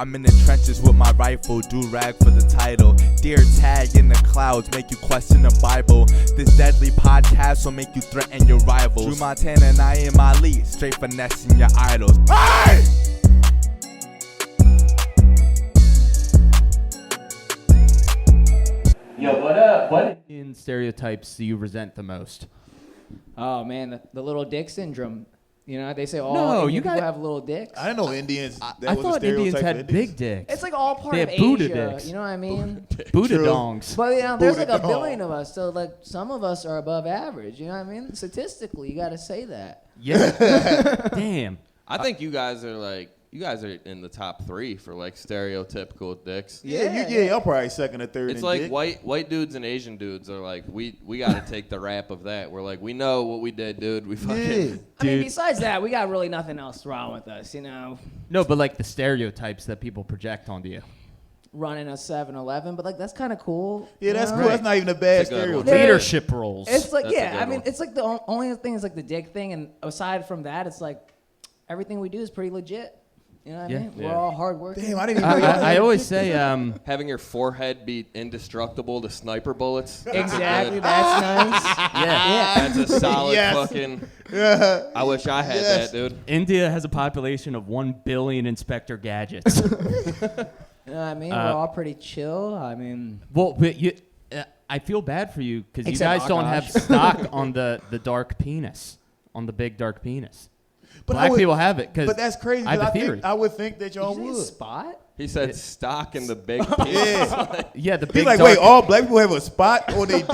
I'm in the trenches with my rifle, Durag for the title. Deertag in the clouds, make you question the Bible. This deadly podcast will make you threaten your rivals. Drew Montana and I in my lead, straight finessing your idols. Hey! Yo, what in stereotypes do you resent the most? Oh man, the little dick syndrome. You know, they say all No, Indian people have little dicks. I didn't know Indians. I thought Indians had big dicks. It's like all part They of have Buddha Asia. dicks. You know what I mean? Buddha True. dongs. But you know, there's like Buddha a billion dong. of us, so like some of us are above average. You know what I mean? Statistically, you got to say that. Yeah. Damn. I think you guys are in the top 3 for like stereotypical dicks. Y'all probably second or third. It's in like dick. white dudes and Asian dudes are like we got to take the rap of that. We're like, we know what we did, dude. We fucking Yeah. I mean, besides that, we got really nothing else wrong with us. You know, No, but like the stereotypes that people project onto you. running a 7-Eleven, but like that's kind of cool. Yeah, that's you cool. know? That's not even a bad It's a good one. stereotype. Leadership roles. It's like, That's a yeah, good I mean, one. it's like the only thing is like the dick thing, and aside from that, it's like everything we do is pretty legit. You know what I mean? Yeah. We're all hard working. Damn, I didn't even know. I always say, having your forehead be indestructible to sniper bullets. Exactly, Good. that's nice. yeah. That's a solid Yes. fucking. Yeah. I wish I had Yes. that, dude. India has a population of 1 billion Inspector Gadgets. You know what I mean? We're all pretty chill. I mean, Well, but I feel bad for you because you Except guys don't have Akash. stock on the dark penis, on the big dark penis. But I Black would- people have it because But that's crazy. I have 'cause a theory. I would think that y'all did you say would. spot? He said stock in the big piece. Yeah. Yeah, the big He's like, dark. wait, all black people have a spot on their dick?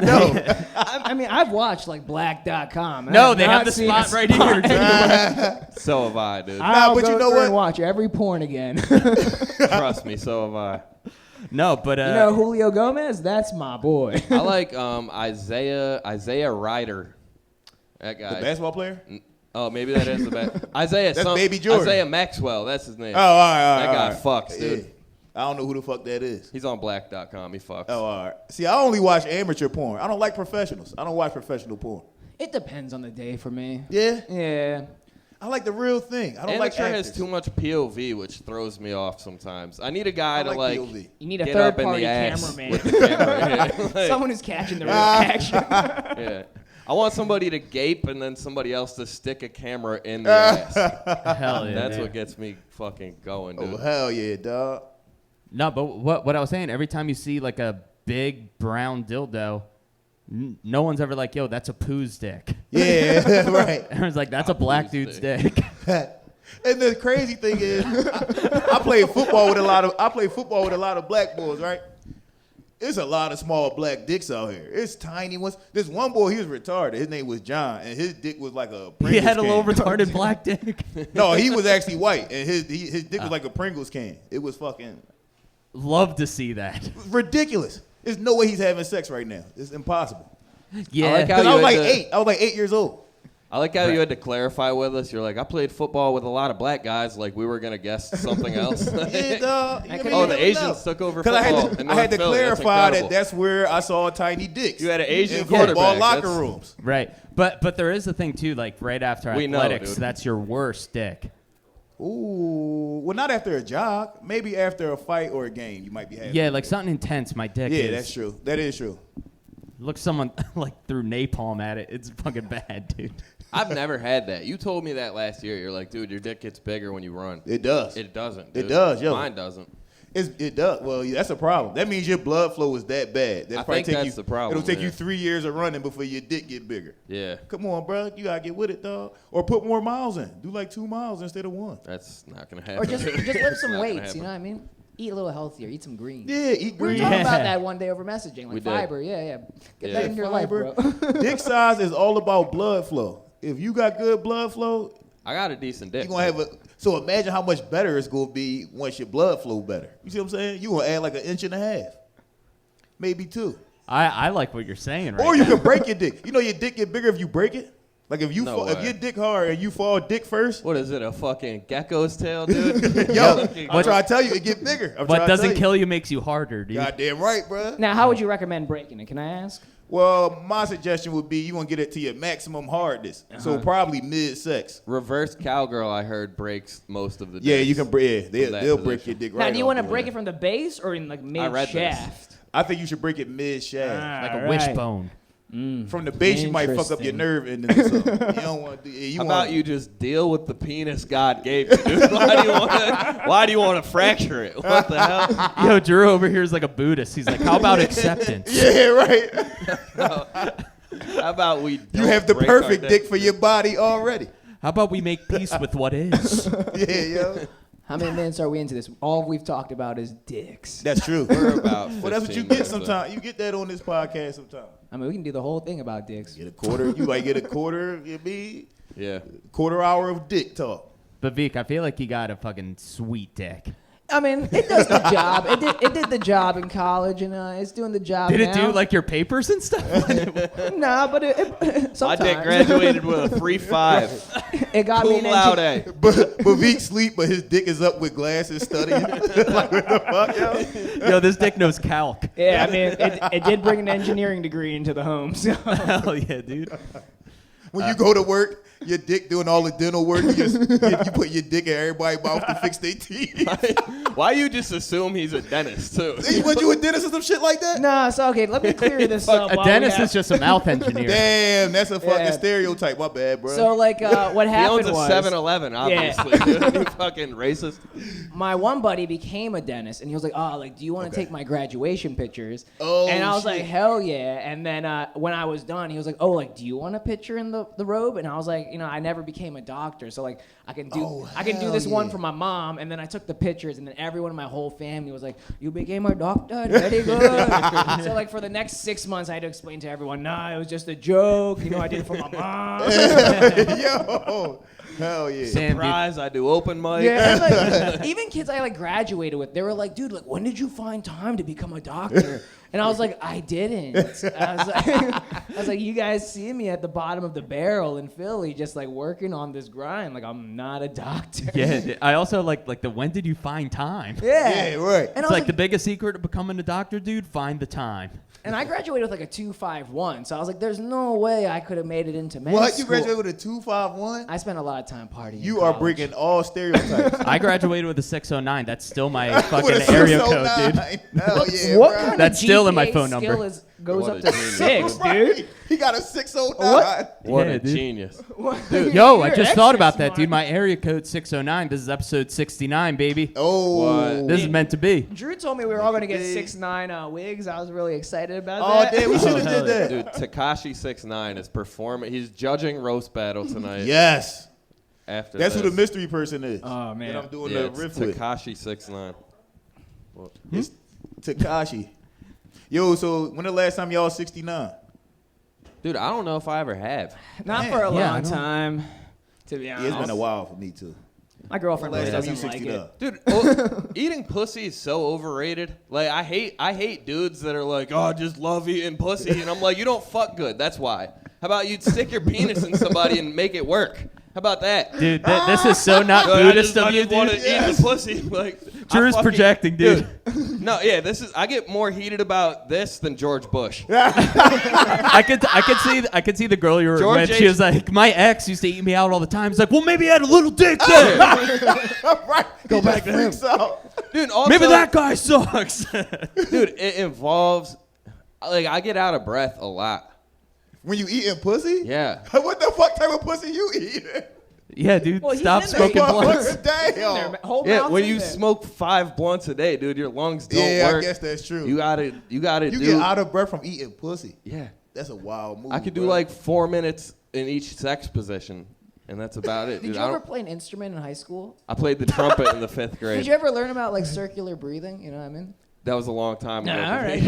No. I mean, I've watched like black.com. I No, they not have the seen spot a right here. So have I, dude. I'll but go you know through what? and watch every porn again. Trust me, so have I. No, but You know Julio Gomez? That's my boy. I like Isaiah Ryder. That guy. The basketball player? Oh, maybe that is the best. Isaiah. That's Baby Jordan. Isaiah Maxwell. That's his name. Oh, all right. That guy all right. fucks, dude. Yeah. I don't know who the fuck that is. He's on black.com. He fucks. Oh, all right. See, I only watch amateur porn. I don't like professionals. I don't watch professional porn. It depends on the day for me. Yeah? Yeah. I like the real thing. I don't like Amateur actors. has too much POV, which throws me off sometimes. I need a guy I to like like POV. You need a get up in third-party the ass cameraman. with the camera. Like, Someone who's catching the reaction. yeah. I want somebody to gape and then somebody else to stick a camera in the ass. hell yeah. That's man. what gets me fucking going, dude. Oh, hell yeah, dog. No, but what I was saying, every time you see like a big brown dildo, no one's ever like, yo, that's a poo's dick. Yeah, right. Everyone's like, that's a black poo's dude's dick. And the crazy thing is, I play football with a lot of black boys, right? It's a lot of small black dicks out here. It's tiny ones. This one boy, he was retarded. His name was John, and his dick was like a Pringles He had a can. little retarded black dick. No, he was actually white, and his dick was like a Pringles can. It was fucking Love to see that. ridiculous. There's no way he's having sex right now. It's impossible. Yeah. like how Because I you was like had to- 8. I was like 8 years old. I like how you had to clarify with us. You're like, I played football with a lot of black guys. Like we were gonna guess something else. Yeah, dog. You Oh, never the Asians know. took over 'Cause football. I had to in North Philly. That's clarify incredible. that's where I saw tiny dicks. You had an Asian in football quarterback. locker That's- rooms. Right. But there is a thing, too, like right after We know, athletics, dude. that's your worst dick. Ooh, well, not after a jog. Maybe after a fight or a game, you might be having. Yeah, like something intense, my dick is. Yeah, that's true. That is true. Look someone like threw napalm at it. It's fucking bad, dude. I've never had that. You told me that last year. You're like, dude, your dick gets bigger when you run. It does. It doesn't. It dude. does, yo. Mine doesn't. It does. Well, yeah, that's a problem. That means your blood flow is that bad. That'll I probably think take that's you, the problem, It'll take yeah. you 3 years of running before your dick get bigger. Yeah, Come on, bro. You gotta get with it, dog. Or put more miles in. Do like 2 miles instead of 1. that's not gonna happen. Or just dude. lift It's some not gonna weights, you know what I mean? Eat a little healthier, eat some greens. Yeah, eat We were green. talking Yeah. about that one day over messaging, like We did. fiber. Yeah. Get Yeah. that in your life, Fiber. bro. Dick size is all about blood flow. If you got good blood flow, I got a decent dick. you're gonna have a. So imagine how much better it's gonna be once your blood flow better. You see what I'm saying? You gonna add like 1.5 inches, maybe 2. I like what you're saying right Or you now. can break your dick. You know your dick get bigger if you break it. Like if you No if way. your dick hard and you fall dick first. What is it? A fucking gecko's tail, dude? Yo, I'm trying to tell you, it get bigger. I'm What trying to doesn't tell you. kill you makes you harder, dude. Goddamn right, bro. Now, how would you recommend breaking it? Can I ask? Well, my suggestion would be you want to get it to your maximum hardness. So probably mid-sex. Reverse cowgirl, I heard, breaks most of the. Yeah, dicks you can. They'll break position. your dick right. Now, do you off want to the break bat. it from the base or in like mid read this. shaft? I think you should break it mid-shaft. Like a wishbone. From the base, you might fuck up your Interesting. nerve endings or something. You don't want to do. You How want about you just deal with the penis God gave you, dude? Why do you want to fracture it? What the hell? Yo, Drew over here is like a Buddhist. He's like, how about acceptance? Yeah, right. How about we? You don't have the break our perfect dick for your body already. How about we make peace with what is? Yeah, yo. How many minutes are we into this? All we've talked about is dicks. That's true. We're about. Well, that's what you 15 get minutes sometimes. You get that on this podcast sometimes. I mean, we can do the whole thing about dicks. Get a quarter. You might get a quarter. It be in. Yeah. quarter hour of dick talk. But Vic, I feel like you got a fucking sweet dick. I mean, it does the job. It did the job in college, and it's doing the job Did now. it do like your papers and stuff? Nah, but My sometimes. dick graduated with a 3.5. It got me Cum an laude. engineer. But Vic sleep, but his dick is up with glasses studying. Like, what the fuck, yo? Yo, this dick knows calc. Yeah, I mean, it did bring an engineering degree into the home. So. Hell yeah, dude. When you go to work, your dick doing all the dental work. You put your dick in everybody's mouth to fix their teeth. Why you just assume he's a dentist too? Hey, was you a dentist or some shit like that? Nah, so okay, let me clear this up. A while we dentist have- is just a mouth engineer. Damn, that's a fucking Yeah. stereotype. My bad, bro. So like, what He happened owns a was 7-Eleven, obviously. Dude. You fucking racist. my one buddy became a dentist, and he was like, "Oh, like, do you want to take my graduation pictures?" Oh, and I was shit. like, "Hell yeah!" And then when I was done, he was like, "Oh, like, do you want a picture in the robe?" And I was like, I never became a doctor, so like, I can do hell this one yeah. for my mom. And then I took the pictures, and then everyone in my whole family was like, "You became a doctor, very good." So like for the next 6 months, I had to explain to everyone, "Nah, it was just a joke. I did it for my mom." Yo, hell yeah. Sam, dude, Surprise! I do open mic. Yeah, and, like, even kids I like graduated with, they were like, "Dude, like, when did you find time to become a doctor?" And I was like, "I didn't." I was like, "You guys see me at the bottom of the barrel in Philly, just like working on this grind. Like, I'm not a doctor." yeah, I also like the when did you find time? Yeah, Yeah, right. And I It's was like the biggest secret of becoming a doctor, dude. Find the time. and I graduated with like a 2.51, so I was like, "There's no way I could have made it into med What? school." You graduated with a 2.51? I spent a lot of time partying. You in are college. breaking all stereotypes. I graduated with a 609. That's still my With fucking a area code, 609. dude. Hell yeah, What bro. kind That's of still in my GPA phone number. skill goes What up a to genius. 6, dude? Right. He got a 609. What Yeah, a dude. genius. Yo, I You're just thought extra about that, smart. dude. My area code 609. This is episode 69, baby. Oh. What? This is meant to be. Drew told me we were all going to get Big. 6'9" wigs. I was really excited about Oh, that. damn, we should have hell did that. Dude, Tekashi 6ix9ine is performing. He's judging roast battle tonight. Yes. After That's who this. the mystery person is. Oh, man. That I'm doing Yeah, the it's riff with. Tekashi 6ix9ine. It's Tekashi. Yo, so when the last time y'all 69? Dude, I don't know if I ever have. Not Man. for a Yeah, I long don't- time, to be Yeah, honest. it's been a while for me too. My girlfriend Last really time you doesn't like 69. it. Dude, eating pussy is so overrated. Like I hate dudes that are like, "Oh, I just love eating pussy," and I'm like, "You don't fuck good. That's why." How about you stick your penis in somebody and make it work? How about that? Dude, this is so not Like, Buddhist I of you, just want to dude. eat the pussy. Like Drew's projecting, dude. No, yeah, I get more heated about this than George Bush. I could see the girl you were George with. She was like, my ex used to eat me out all the time. It's like, well, maybe he had a little dick then. Right. Go back to him. Dude, also, Maybe that guy sucks. dude, it involves like I get out of breath a lot. When you eating pussy? Yeah. What the fuck type of pussy you eating? yeah, dude, Well, he's stop in there. smoking Well, blunts. Damn. Whole Yeah, mouth's when in you there. smoke 5 blunts a day, dude, your lungs don't Yeah, work. I guess that's true. You gotta You do. get out of breath from eating pussy. Yeah, That's a wild move. I could do bro. like 4 minutes in each sex position, and that's about it, Did dude. you ever play an instrument in high school? I played the trumpet in the 5th grade. Did you ever learn about like circular breathing? You know what I mean? That was a long time ago. Nah, all for right. me.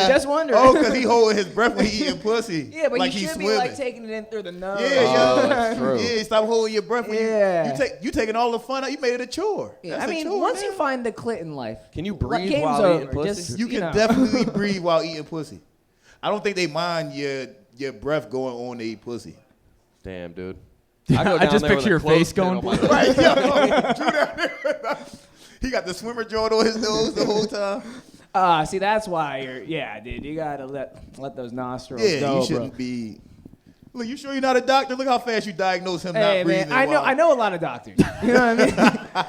Just wondering. Oh, because he holding his breath when he eating pussy. Yeah, but like you he's should be swimming. like taking it in through the nose. Yeah, Oh, yo. that's true. Yeah, stop holding your breath when Yeah. you taking all the fun out. You made it a chore. Yeah, That's I a mean, chore, once man. you find the clit in life, Can you like, breathe game's while over. eating pussy? Just, You can know. definitely breathe while eating pussy. I don't think they mind your breath going on to eat pussy. Damn, dude. I go down just there with picture a your face clothespin going. on my nose. Right, yo. Drew down there. He got the swimmer joint on his nose the whole time. See, that's why dude, you gotta let those nostrils Yeah, go, you shouldn't be. Look, you sure you're not a doctor? Look how fast you diagnose him Hey, not breathing. man, I know a lot of doctors. You know what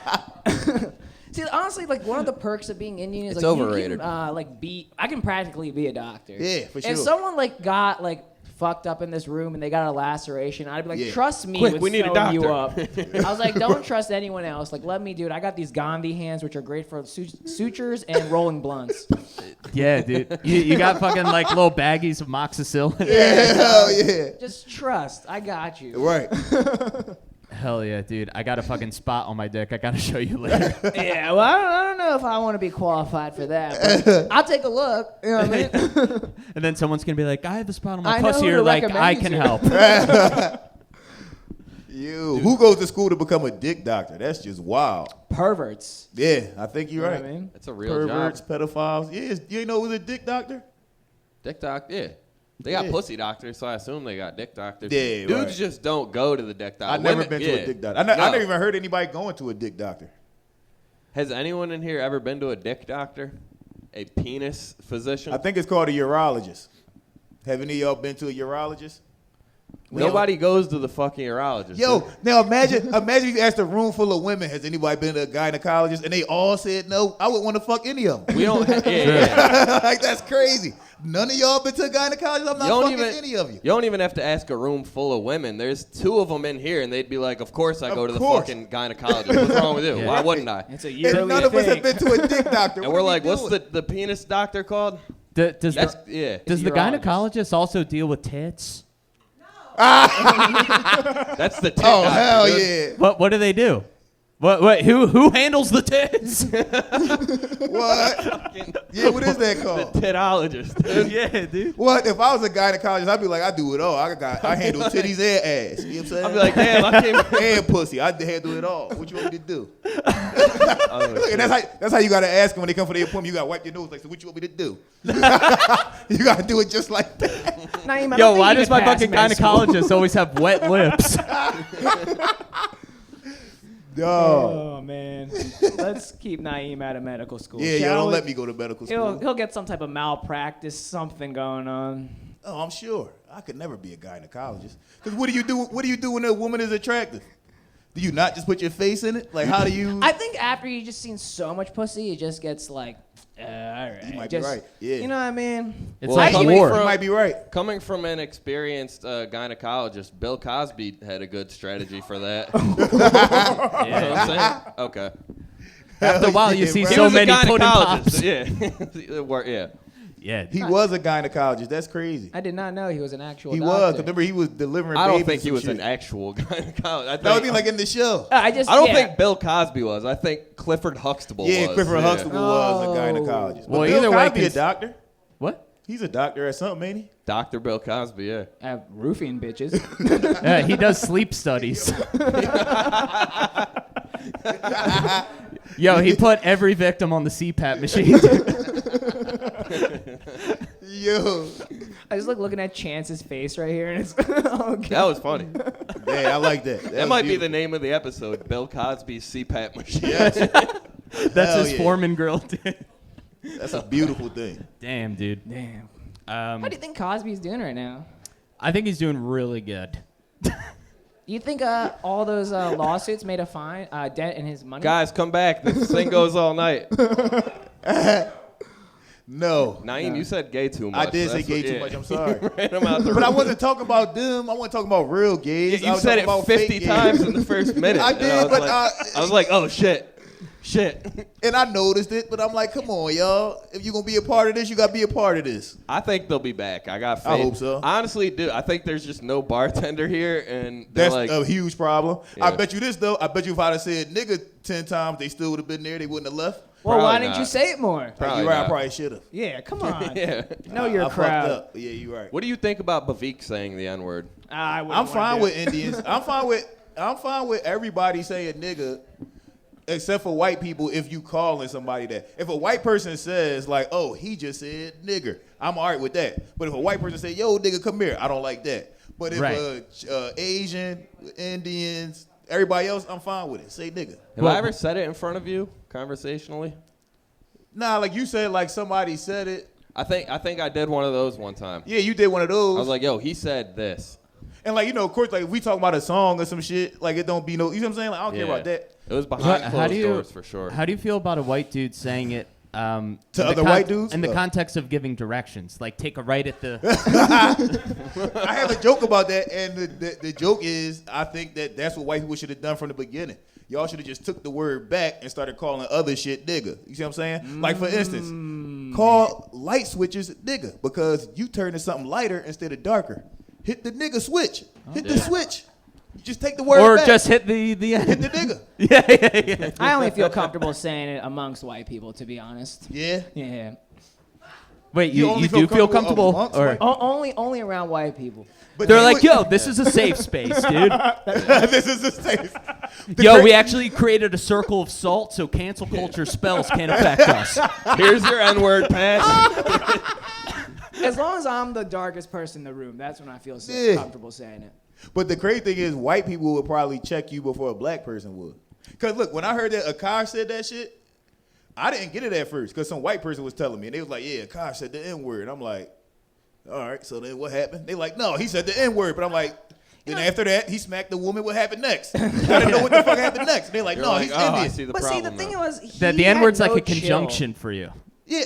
I mean? See, honestly, like one of the perks of being Indian is It's like overrated. I can practically be a doctor. Yeah, for sure. If someone like got like fucked up in this room and they got a laceration, I'd be like, Yeah. trust me Quick, with we need a sewing you doctor. up. I was like, don't trust anyone else. Like, let me do it. I got these Gandhi hands, which are great for sutures and rolling blunts. Yeah, dude. You got fucking like little baggies of moxicillin. Yeah, hell yeah. Just trust. I got you. Right. Hell yeah, dude. I got a fucking spot on my dick. I gotta show you later. Yeah, well, I don't know if I want to be qualified for that. But I'll take a look. You know what I mean? And then someone's gonna be like, I have a spot on my I know pussy. who You're to like, recommend I you can to. help. Who goes to school to become a dick doctor? That's just wild. Perverts. Yeah, I think you're You know right. what I mean? It's a real Perverts, job. pedophiles. Yeah, you ain't know it was a dick doctor? Dick doctor, yeah. They got Yeah. pussy doctors, so I assume they got dick doctors. Yeah, Dudes right. just don't go to the dick doctor. I've never Women- been to yeah. a dick doctor. I never even heard anybody going to a dick doctor. Has anyone in here ever been to a dick doctor? A penis physician? I think it's called a urologist. Have any of y'all been to a urologist? Nobody goes to the fucking urologist. Yo, dude. now imagine if you asked a room full of women, has anybody been to a gynecologist, and they all said no. I would want to fuck any of them. We don't. Yeah. Like, that's crazy. None of y'all been to a gynecologist. I'm not fucking any of you. You don't even have to ask a room full of women. There's 2 of them in here, and they'd be like, "Of course I go to the course. fucking gynecologist. What's wrong with you? Yeah. Why wouldn't I?" It's a And yearly none of us thing. have been to a dick doctor. And we're like, "What's the penis doctor called?" Does That's the, yeah. does the urologist. gynecologist also deal with tits? That's the tit Oh, doctor, hell dude. yeah. What do they do? Who handles the tits? What? Yeah, what is that The called? titologist, dude. Yeah, dude. What? If I was a gynecologist, I'd be like, I do it all. I handle titties and ass. You know what I'm saying? I'd be like, "Damn, I came." and pussy. I handle it all. What you want me to do? Oh, Look, and that's how you gotta ask them when they come for their appointment. You gotta wipe your nose. Like, so what you want me to do? You gotta do it just like that. Naeem, I don't Yo, think why you does could my pass fucking med school. gynecologist always have wet lips? No. Oh man, let's keep Naeem out of medical school. Yeah, yo, shall don't we? let me go to medical school. He'll get some type of malpractice, something going on. Oh, I'm sure. I could never be a gynecologist. Because what do you do? What do you do when a woman is attractive? Do you not just put your face in it? Like, how do you? I think after you just seen so much pussy, it just gets like, all right. You might be just, right. Yeah. You know what I mean? It's Well, like coming war. You from- might be right. Coming from an experienced gynecologist, Bill Cosby had a good strategy for that. Yeah. You know what I'm saying? Okay. After a while, you Yeah, see bro. He so was a many pudding pops. gynecologist. Yeah. Yeah. Yeah. He was a gynecologist. That's crazy. I did not know he was an actual He doctor. was. 'Cause remember, he was delivering I don't babies think he and was shit. an actual gynecologist. That would be like in the show. I I don't think Bill Cosby was. I think Clifford Huxtable was. Yeah, Clifford Huxtable was Oh. a gynecologist. But Well, Bill either way, Cosby a 'cause- doctor. What? He's a doctor at something, ain't he? Dr. Bill Cosby, yeah. roofing bitches. Yeah, he does sleep studies. Yo, he put every victim on the CPAP machine. Yo. I just like looking at Chance's face right here, and it's okay. That was funny. Yeah, I like that. That might be the name of the episode, Bill Cosby's CPAP machine. Yes. That's Hell his yeah. Foreman grill. That's a beautiful thing. Damn, dude. Damn. How do you think Cosby's doing right now? I think he's doing really good. You think all those lawsuits made a fine dent in his money? Guys, come back. This thing goes all night. No. Naeem, you said gay too much. I did say That's gay what- too yeah. much. I'm sorry. Ran him out the But I room. wasn't talking about them. I wasn't talking about real gays. I You was said talking it about fake 50 gays. times in the first minute. I and did, was but, like, I was like, oh, shit. And I noticed it, but I'm like, come on, y'all. If you're going to be a part of this, you got to be a part of this. I think they'll be back. I got faith. I hope so. I honestly do. I think there's just no bartender here, and they're That's like, a huge problem. Yeah. I bet you this, though. I bet you if I'd have said nigga 10 times, they still would have been there. They wouldn't have left. Well, why Probably didn't you not. say it more? Like, Probably you're right. I not. probably should have. Yeah, come on. yeah. Know your I crowd. fucked up. Yeah, you're right. What do you think about Bhavik saying the N-word? I wouldn't I'm wanna fine do with it. Indians. I'm fine with everybody saying nigga, except for white people. If you calling somebody that, if a white person says like, oh, he just said nigger, I'm alright with that. But if a white person say, yo, nigga, come here, I don't like that. But if Right. Asian, Indians, everybody else, I'm fine with it. Say nigga. Have I ever said it in front of you conversationally? Nah, like you said, like somebody said it. I think I did one of those one time. Yeah, you did one of those. I was like, yo, he said this. And like, of course, like if we talk about a song or some shit, like it don't be no, you know what I'm saying? Like I don't care about that. It was behind How closed do you- doors for sure. How do you feel about a white dude saying it to other white dudes? in the No. context of giving directions? Like, take a right at the... I have a joke about that, and the joke is, I think that's what white people should have done from the beginning. Y'all should have just took the word back and started calling other shit nigga. You see what I'm saying? Like, for instance, call light switches nigga because you turn to something lighter instead of darker. Hit the nigga switch. Hit the switch. You just take the word Or back. just hit the end. hit the nigga. Yeah. I only feel comfortable saying it amongst white people, to be honest. Yeah. Yeah. Wait, You you only do feel feel comfortable comfortable? amongst Or white Only around white people. But they're they like, would- yo, this is a safe space, dude. this is the safe. Yo, we actually created a circle of salt so cancel culture spells can't affect us. Here's your N-word, Pat. As long as I'm the darkest person in the room, that's when I feel Yeah. comfortable saying it. But the crazy thing is, white people would probably check you before a black person would. Cause look, when I heard that Akash said that shit, I didn't get it at first because some white person was telling me, and they was like, "Yeah, Akash said the N-word." I'm like, "All right, so then what happened?" They like, "No, he said the N-word," but I'm like, then after that, he smacked the woman. What happened next? I didn't know what the fuck happened next. They're like, You're "No, like, he's oh, I Indian." see the But see, problem the thing now. was, That the had N-word's no like a chill. conjunction for you. Yeah.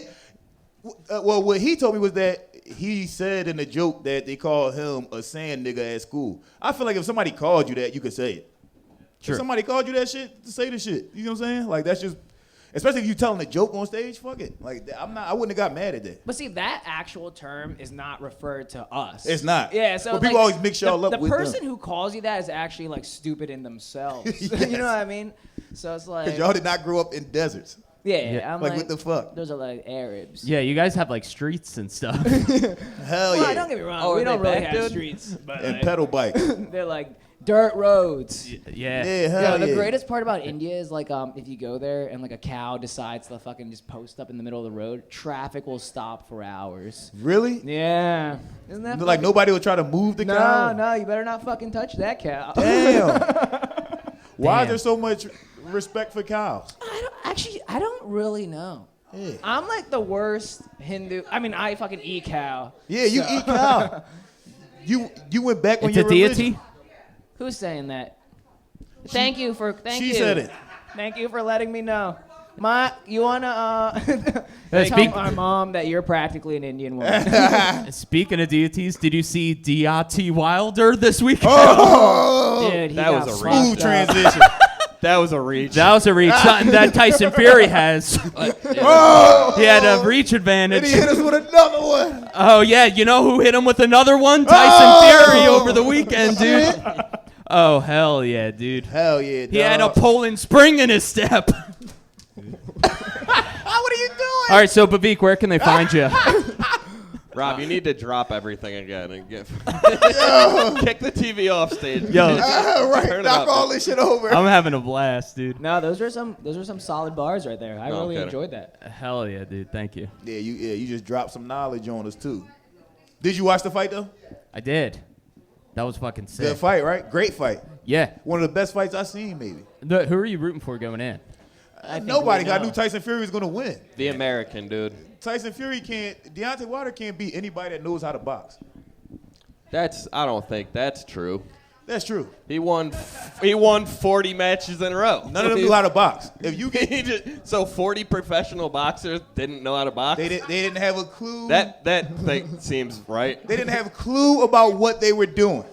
Well, what he told me was that he said in the joke that they called him a sand nigga at school. I feel like if somebody called you that, you could say it. Sure. If somebody called you that shit, say the shit. You know what I'm saying? Like that's just, especially if you telling a joke on stage. Fuck it. Like I wouldn't have got mad at that. But see, that actual term is not referred to us. It's not. Yeah, so But people like, always mix y'all up the with person them. who calls you that is actually like stupid in themselves. Yes. You know what I mean? So it's like, Cause y'all did not grow up in deserts. yeah, I'm Like, like, what the fuck? Those are like Arabs. Yeah, you guys have like streets and stuff. Hell Well, yeah. don't get me wrong. Oh, we are don't they really back, have dude? streets, but And like, pedal bikes. they're like dirt roads. Yeah. Yeah, hell Yeah, yeah. the greatest part about India is like if you go there and like a cow decides to fucking just post up in the middle of the road, traffic will stop for hours. Really? Yeah, isn't that Like fucking- nobody will try to move the cow? No, you better not fucking touch that cow. Damn. Why is Damn. there so much respect for cows? I don't really know. Yeah. I'm like the worst Hindu. I mean, I fucking eat cow. Yeah, you eat cow. You went back on It's a your religion. deity? Who's saying that? Thank you. She said it. Thank you for letting me know. You wanna Hey, tell speak- my mom that you're practically an Indian woman. Speaking of deities, did you see D.R.T. Wilder this weekend? Oh, Dude, he that got was a fucked smooth up. transition. That was a reach. That was a reach. Something that Tyson Fury has. Oh, He had a reach and advantage. he hit us with another one. Oh, yeah. You know who hit him with another one? Tyson Fury over the weekend, dude. Oh, hell yeah, dude. Hell yeah, He had a dog. Poland spring in his step. What are you doing? All right, so Bhavik, where can they find you? Rob, you need to drop everything again and get kick the TV off stage. Yo, Right, Turn it knock up. all this shit over. I'm having a blast, dude. No, those are some solid bars right there. I No, I'm really kidding. enjoyed that. Hell yeah, dude. Thank you. Yeah, you just dropped some knowledge on us too. Did you watch the fight though? I did. That was fucking sick. Good fight, right? Great fight. Yeah. One of the best fights I've seen, maybe. Who are you rooting for going in? I think Nobody. we I know. knew Tyson Fury was gonna win. The American dude. Tyson Fury Deontay Wilder can't beat anybody that knows how to box. I don't think that's true. That's true. He won 40 matches in a row. None of them knew how to box. If you get, So 40 professional boxers didn't know how to box. they didn't have a clue. That thing seems right. They didn't have a clue about what they were doing.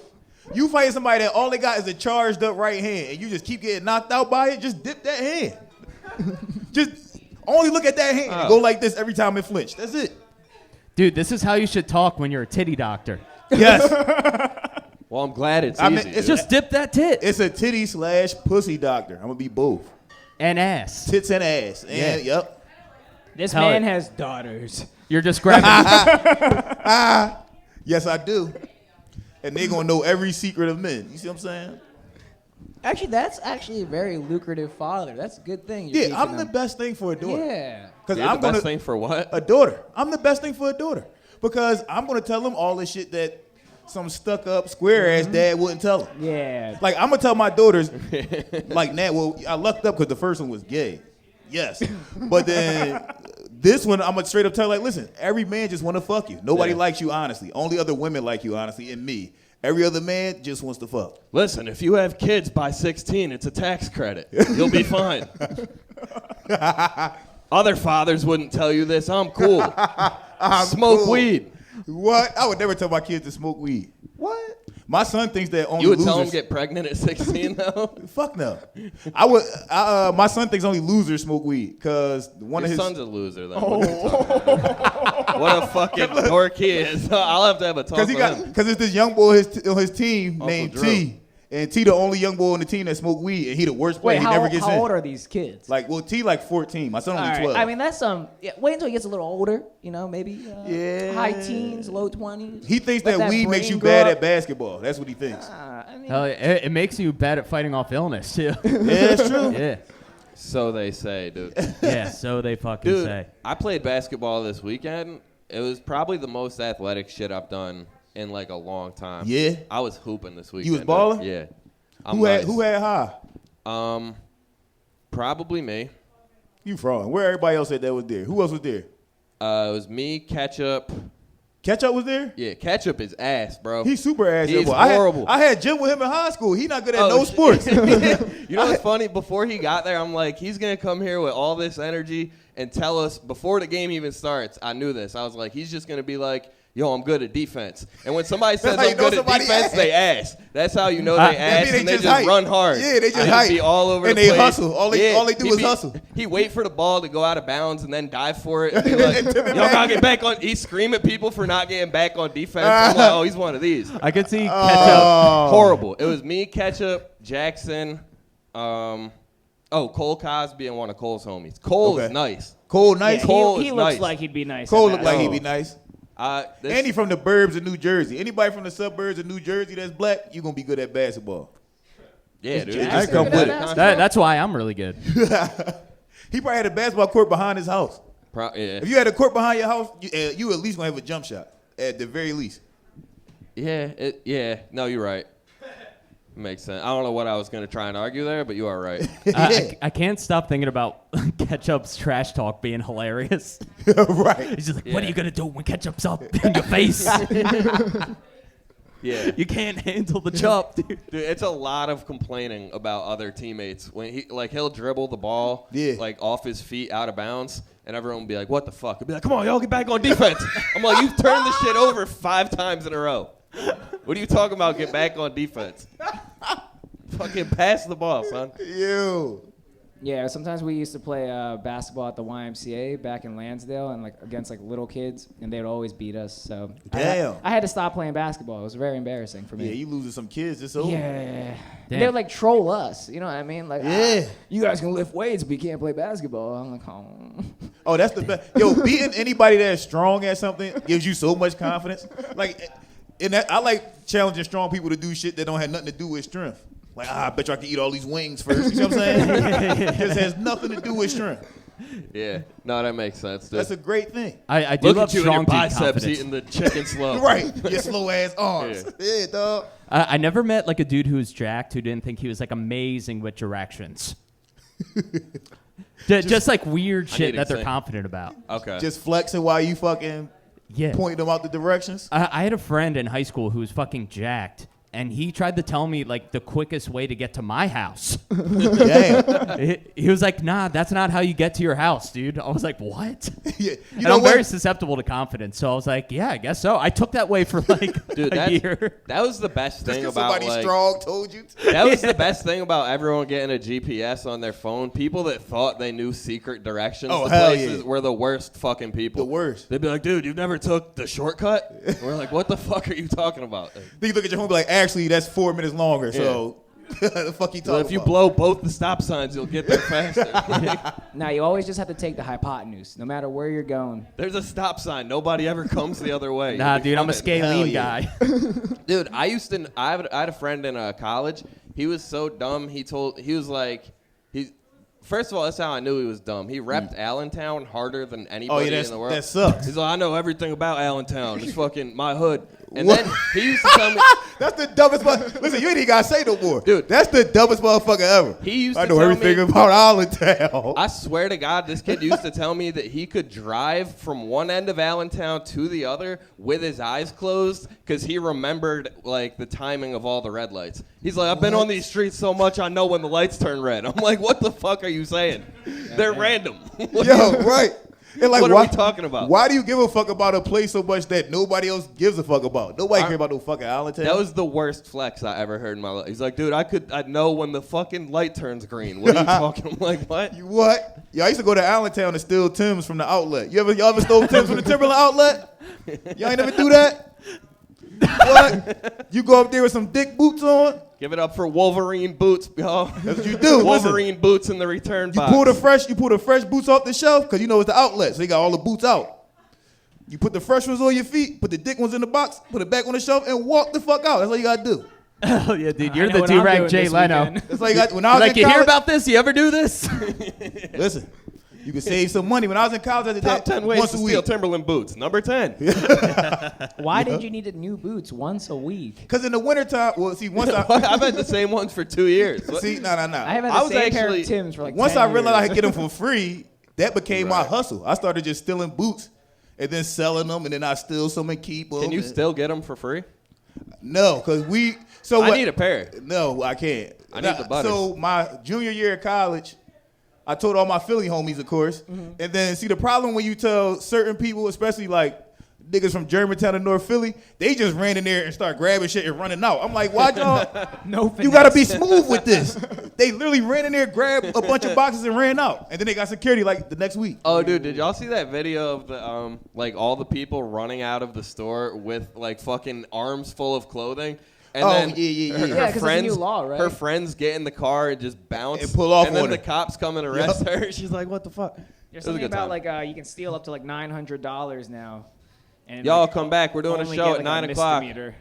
You fight somebody that all they got is a charged up right hand, and you just keep getting knocked out by it. Just dip that hand. Just only look at that hand. And go like this every time it flinched. That's it. Dude, this is how you should talk when you're a titty doctor. Yes. Well, I'm glad it's I mean, easy. it's Just dip that tit It's a titty / pussy doctor. I'm gonna be both. and ass. Tits and ass. And yep. This Hell man yeah. has daughters. You're just grabbing. Yes, I do. And they gonna know every secret of men. You see what I'm saying? Actually, that's actually a very lucrative father. That's a good thing. You're Yeah, I'm teaching the them. best thing for a daughter. Yeah. Because You're I'm the best gonna thing for what? a daughter. I'm the best thing for a daughter. Because I'm gonna tell them all the shit that some stuck up square ass dad wouldn't tell them. Yeah. Like I'm gonna tell my daughters, like, nah, well, I lucked up because the first one was gay. Yes, but then This one, I'm gonna straight up tell like, listen, every man just want to fuck you. Nobody Yeah. likes you honestly. Only other women like you honestly, and me. Every other man just wants to fuck. Listen, if you have kids by 16, it's a tax credit. You'll be fine. Other fathers wouldn't tell you this. I'm cool. Smoke cool. weed. What? I would never tell my kids to smoke weed. What? My son thinks that only You would losers. tell him get pregnant at 16 though? Fuck no. I would. My son thinks only losers smoke weed because one Your of his. son's a loser then. What a fucking dork he is. I'll have to have a talk with him. Because it's this young boy on his team Uncle named Drew. T, and T the only young boy on the team that smoke weed, and he the worst player. Wait, He never gets how in. old are these kids? Like, well, T like 14. My son All only right. 12. I mean, that's wait until he gets a little older. You know, maybe Yeah. high teens, low 20s. He thinks Let that weed makes brain you grow bad up. at basketball. That's what he thinks. I mean, Hell, it makes you bad at fighting off illness too. Yeah, that's true. Yeah. So they say, dude. Yeah. So they fucking Dude, say. I played basketball this weekend. It was probably the most athletic shit I've done in like a long time. Yeah? I was hooping this weekend. You was dude. balling? Yeah. Who had high? Probably me. You fraud. Where everybody else said that was there? Who else was there? It was me, Ketchup. Ketchup was there? Yeah, Ketchup is ass, bro. He's super ass. He's boy. horrible. I had gym with him in high school. He not good at Oh, no shit. sports. You know what's funny? Before he got there, I'm like, he's going to come here with all this energy and tell us before the game even starts. I knew this. I was like, he's just going to be like, yo, I'm good at defense. And when somebody says how you I'm know good at somebody defense, ass. they ass. That's how you know they That ass, mean and they just hype. run hard. Yeah, they just And hype. be all over And the they place. hustle. All they do he'd is hustle. He wait for the ball to go out of bounds and then dive for it. And be like, yo, gotta get back on. He scream at people for not getting back on defense. I'm like, oh, he's one of these. I could see Ketchup. Horrible. It was me, Ketchup, Jackson, Cole Cosby, and one of Cole's homies. Cole is Okay. nice. Cole nice. yeah, Cole he is looks nice. like he'd be nice. Cole at look like he'd Oh. be nice. This- And he from the burbs of New Jersey. Anybody from the suburbs of New Jersey that's black, you gonna be good at basketball. yeah, dude. I come with it. That's why I'm really good. He probably had a basketball court behind his house. Yeah. If you had a court behind your house, you at least gonna have a jump shot at the very least. Yeah. No, you're right. Makes sense. I don't know what I was going to try and argue there, but you are right. I can't stop thinking about Ketchup's trash talk being hilarious. Right. He's just like, Yeah. what are you gonna do when Ketchup's up in your face? Yeah. You can't handle the chop, dude. Dude, it's a lot of complaining about other teammates when he'll dribble the ball like off his feet out of bounds, and everyone will be like, "What the fuck?" He'll be like, "Come on, y'all get back on defense." I'm like, "You've turned this shit over 5 times in a row. What are you talking about? Get back on defense. Fucking pass the ball, son." Ew. Yeah, sometimes we used to play basketball at the YMCA back in Lansdale and like against like little kids, and they would always beat us. So Damn. I had to stop playing basketball. It was very embarrassing for me. Yeah, you losing some kids. It's over. Yeah. Damn. They would like troll us. You know what I mean? Like, Yeah. you guys can lift weights, but you can't play basketball. I'm like, oh. Oh, that's the best. Yo, beating anybody that's strong at something gives you so much confidence. Like, I like challenging strong people to do shit that don't have nothing to do with strength. Like, I bet you I can eat all these wings first. You know what I'm saying? Just has nothing to do with strength. Yeah. No, that makes sense, dude. That's a great thing. I do Look love at you and your strong dude biceps confidence. eating the chicken slow. Right. Your slow ass arms. Yeah, dog. I never met like a dude who was jacked who didn't think he was like amazing with directions. just like weird shit need that they're example. confident about. Okay. Just flexing while you fucking Yeah. pointing them out the directions. I had a friend in high school who was fucking jacked, and he tried to tell me like the quickest way to get to my house. Damn. He was like, "Nah, that's not how you get to your house, dude." I was like, "What?" Yeah. You And know I'm what? very susceptible to confidence, so I was like, "Yeah, I guess so." I took that way for like Dude, a year. that was the best Just thing because about somebody like, strong told you. that was the best thing about everyone getting a GPS on their phone. People that thought they knew secret directions Oh, to hell places yeah. were the worst fucking people. The worst. They'd be like, "Dude, you never took the shortcut?" And we're like, "What the fuck are you talking about?" Then you look at your home and be like, actually, that's 4 minutes longer. So, the fuck you talking Well, if you about? blow both the stop signs, you'll get there faster. Now, you always just have to take the hypotenuse, no matter where you're going. There's a stop sign. Nobody ever comes the other way. Nah, You'll be dude, I'm a fine. scalene yeah. guy. Dude, I had a friend in college. He was so dumb. First of all, that's how I knew he was dumb. He repped Allentown harder than anybody in the world. that sucks. He's like, "I know everything about Allentown. It's fucking my hood." And What? then he used to tell me, That's the dumbest motherfucker. Listen, you ain't even gotta say no more. Dude. That's the dumbest motherfucker ever. He used I to know tell everything me- about Allentown. I swear to God, this kid used to tell me that he could drive from one end of Allentown to the other with his eyes closed because he remembered like the timing of all the red lights. He's like, I've been on these streets so much, I know when the lights turn red. I'm like, what the fuck are you saying? They're random. Yo, right. And like, What are why, we talking about? Why do you give a fuck about a place so much that nobody else gives a fuck about? Nobody care about no fucking Allentown. That was the worst flex I ever heard in my life. He's like, dude, I'd know when the fucking light turns green. What are you talking? I'm like, what? You what? Yo, I used to go to Allentown and steal Timbs from the outlet. Y'all ever stole Timbs from the Timberland outlet? Y'all ain't never do that? What? You go up there with some dick boots on? Give it up for Wolverine boots, y'all. That's what you do. Wolverine boots in the return You box. pull the fresh boots off the shelf because you know it's the outlet, so you got all the boots out. You put the fresh ones on your feet, put the dick ones in the box, put it back on the shelf, and walk the fuck out. That's all you gotta do. Oh yeah, dude, I you're know the what I'm Durag doing Jay this Leno. weekend. That's all you got. When I was Like, in you college, hear about this? You ever do this? listen, you can save some money. When I was in college, I did Top that 10 ways once to a steal week. Timberland boots. Number 10. Why did you need new boots once a week? Because in the wintertime, well, see, once I've had the same ones for 2 years. What? see, no. I have had I the was same pair actually- of Timbs for like Once 10 I realized I years. could get them for free, that became my Right. hustle. I started just stealing boots and then selling them, and then I steal some and keep them. Can you and- still get them for free? No, because we. So I what, need a pair. No, I can't. I need the butters. So my junior year of college, I told all my Philly homies, of course. Mm-hmm. And then see the problem when you tell certain people, especially like niggas from Germantown and North Philly, they just ran in there and start grabbing shit and running out. I'm like, why y'all? No You gotta be smooth with this. They literally ran in there, grabbed a bunch of boxes and ran out. And then they got security like the next week. Oh, dude, did y'all see that video of the like all the people running out of the store with like fucking arms full of clothing? And Oh, then yeah. Her, Yeah, her 'cause it's a friends, new law, right? her friends get in the car and just bounce And pull off and then on the her. cops come and arrest her. She's like, "What the fuck?" There's It was a something good about time. like you can steal up to like $900 now. And Y'all like, come back. We're doing a only show get, at like, 9 a o'clock. misdemeanor.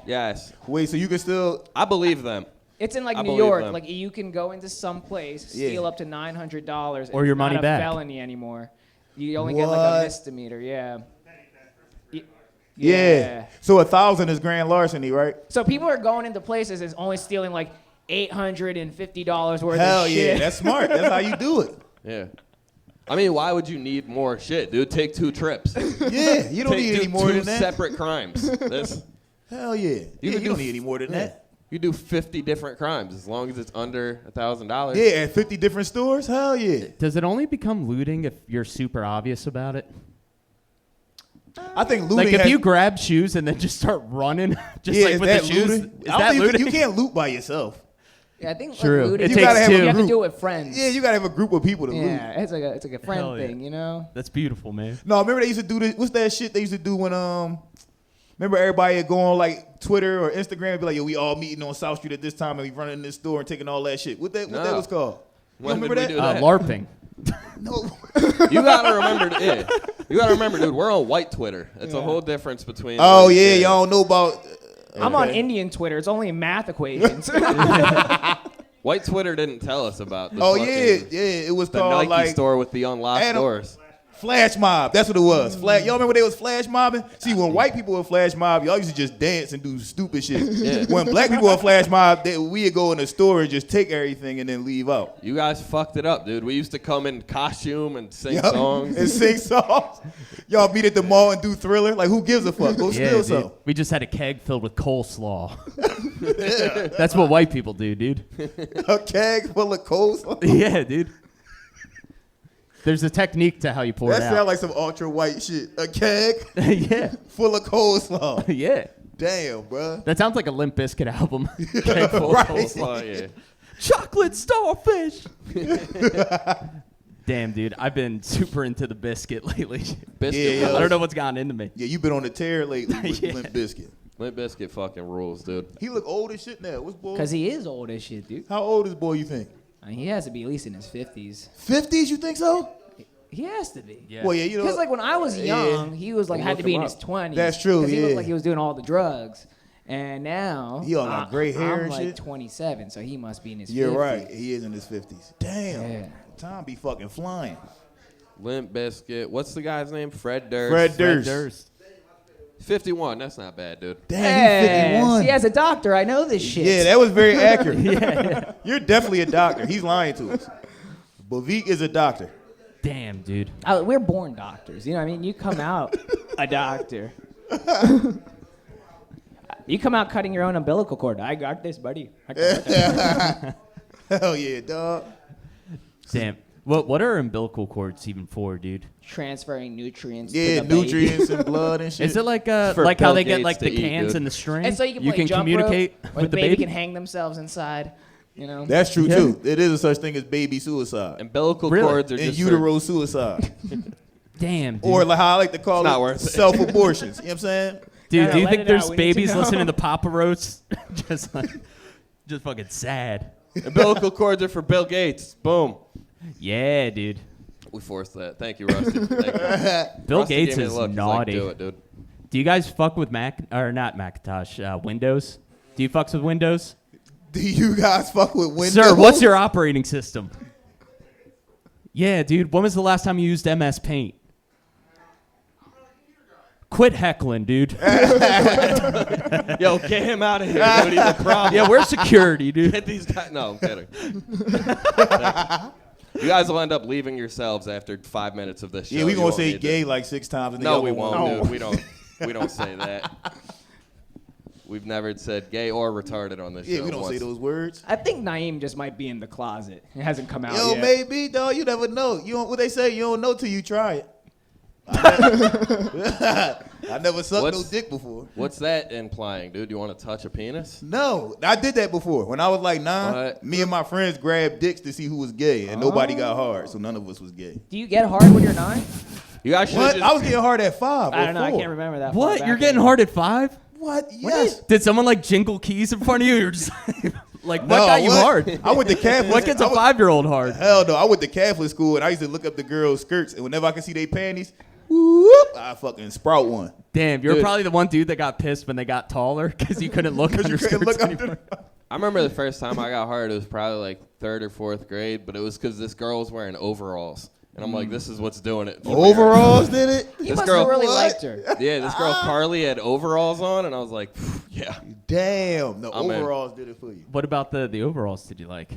Yes, Wait, so you can still? I believe them. It's in like I New believe York. them. Like you can go into some place, Yeah. steal up to $900, Or your it's money not back. a felony anymore. You only get like a What? misdemeanor. Yeah. Yeah. So 1,000 is grand larceny, right? So people are going into places and only stealing like $850 worth Hell of yeah, shit. that's smart. That's how you do it. Yeah. I mean, why would you need more shit, dude? Take 2 trips. Yeah, you don't need do any more 2 than that. separate crimes. This, Hell yeah. You can don't do need any more than that. you do 50 different crimes as long as it's under $1,000. Yeah, at 50 different stores? Hell yeah. Does it only become looting if you're super obvious about it? I think looting Like if has, you grab shoes and then just start running, just yeah, like is with that the shoes, looting? is I don't that think looting? you can't loot by yourself. Yeah, I think True. like looting, It You takes gotta have two. a you have to group. do it with friends. Yeah, you gotta have a group of people to loot. Yeah, it's like a friend Hell yeah. thing, you know. That's beautiful, man. No, remember they used to do this. What's that shit they used to do when remember everybody would go on like Twitter or Instagram and be like, yo, we all meeting on South Street at this time and we running in this store and taking all that shit. What that No. was called? You When don't did remember we that? do that? LARPing. No. You gotta remember, yeah. You gotta remember, dude. We're on white Twitter. It's a whole difference between. Oh like, yeah, y'all don't know about I'm on okay. Indian Twitter. It's only math equations. White Twitter didn't tell us about. The Oh fucking- yeah, it was The called Nike like store with the unlocked Adam- doors. Flash mob. That's what it was. Y'all remember when they was flash mobbing? See, when white people were flash mob, y'all used to just dance and do stupid shit. Yeah. When black people were flash mob, we'd go in the store and just take everything and then leave out. You guys fucked it up, dude. We used to come in costume and sing Yup. songs. And sing songs. Y'all meet at the mall and do Thriller. Like, who gives a fuck? Go steal dude. some. We just had a keg filled with coleslaw. That's what white people do, dude. A keg full of coleslaw. Yeah, dude. There's a technique to how you pour That it sounds out. like some ultra white shit. A keg Yeah, full of coleslaw. yeah. Damn, bruh. That sounds like a Limp Bizkit album. Keg full Right. of coleslaw. Oh yeah. Chocolate starfish. Damn, dude. I've been super into the biscuit lately. Biscuit. Yeah, I don't know what's gotten into me. Yeah, you been on the tear lately with Yeah. Limp Bizkit. Limp Bizkit fucking rules, dude. He look old as shit now. What's boy? Because he is old as shit, dude. How old is boy, you think? I mean, he has to be at least in his 50s. 50s, you think so? He has to be. Yeah. Well, yeah, you know. Because like when I was young, Yeah. he was like Well, had to look be him in up. his 20s. That's true, 'Cause he yeah. looked like he was doing all the drugs. And now He all got gray hair I'm and like shit. 27, so he must be in his 50s. You're right. He is in his 50s. Damn. Yeah. Time be fucking flying. Limp Bizkit. What's the guy's name? Fred Durst. Fred Fred Durst. 51. That's not bad, dude. Damn, Hey, you 51. see, as a doctor, I know this shit. Yeah, that was very accurate. You're definitely a doctor. He's lying to us. Bhavik is a doctor. Damn, dude. We're born doctors. You know what I mean? You come out a doctor. You come out cutting your own umbilical cord. I got this, buddy. I got this. Hell yeah, dog. Damn. What are umbilical cords even for, dude? Transferring nutrients. Yeah, to the baby. nutrients and blood and shit. Is it like for like how Bill they get Gates like to the eat, cans dude. and the string? And so you can play jump communicate rope, or with the the baby baby. can hang themselves inside. You know. That's true Yeah. too. It is a such thing as baby suicide Umbilical Really? cords are and just utero suicide, Damn, dude. or like how I like to call It's not it, worth it. self-abortions. You know what I'm saying? Dude, No, do you let think it there's out. We need to babies know. listening to Papa Roast? just like, just fucking sad. umbilical cords are for Bill Gates. Boom. Yeah, dude. We forced that. Thank you, Rusty. Thank you. Bill Rusty Gates gave me is a look. He's naughty. Like, do it, dude. Do you guys fuck with not Macintosh, Windows? Do you fucks with Windows? Do you guys fuck with Windows? Sir, what's your operating system? Yeah, dude. When was the last time you used MS Paint? Quit heckling, dude. Yo, get him out of here, dude. He's a problem. Yeah, we're security, dude. Get these guys. No, I'm kidding. You guys will end up leaving yourselves after 5 minutes of this show. Yeah, we You gonna won't say need gay this. like 6 times. And No, then we y'all won't, gonna- dude. We don't say that. We've never said gay or retarded on this Yeah, show. we don't say once. those words. I think Naeem just might be in the closet. It hasn't come out Yo, yet. maybe, dog. You never know. You don't, what they say, you don't know till you try it. I never sucked no What's- dick before. What's that implying, dude? You want to touch a penis? No, I did that before. When I was like 9, What? me and my friends grabbed dicks to see who was gay, and nobody got hard, so none of us was gay. Do you get hard when you're 9? You guys should What? just. I was getting hard at 5. I don't know. Or I 4. can't remember that. far What? back You're getting anymore. hard at 5? What? Yes. Did someone like jingle keys in front of you? You're just like, what No, got you what? hard? I went to Catholic. What gets a I was- 5-year-old hard? Hell no. I went to Catholic school, and I used to look up the girls' skirts, and whenever I could see their panties, whoop, I fucking sprout one. Damn, you're Dude. probably the one dude that got pissed when they got taller because you couldn't look under You couldn't skirts look anymore. under. I remember the first time I got hard. It was probably like 3rd or 4th grade, but it was because this girl was wearing overalls, and I'm like, this is what's doing it. for me. Overalls did it? You This must girl- have really What? liked her. Yeah, this girl Carly had overalls on, and I was like, yeah. Damn. The I'm in. overalls did it for you. What about the overalls did you like?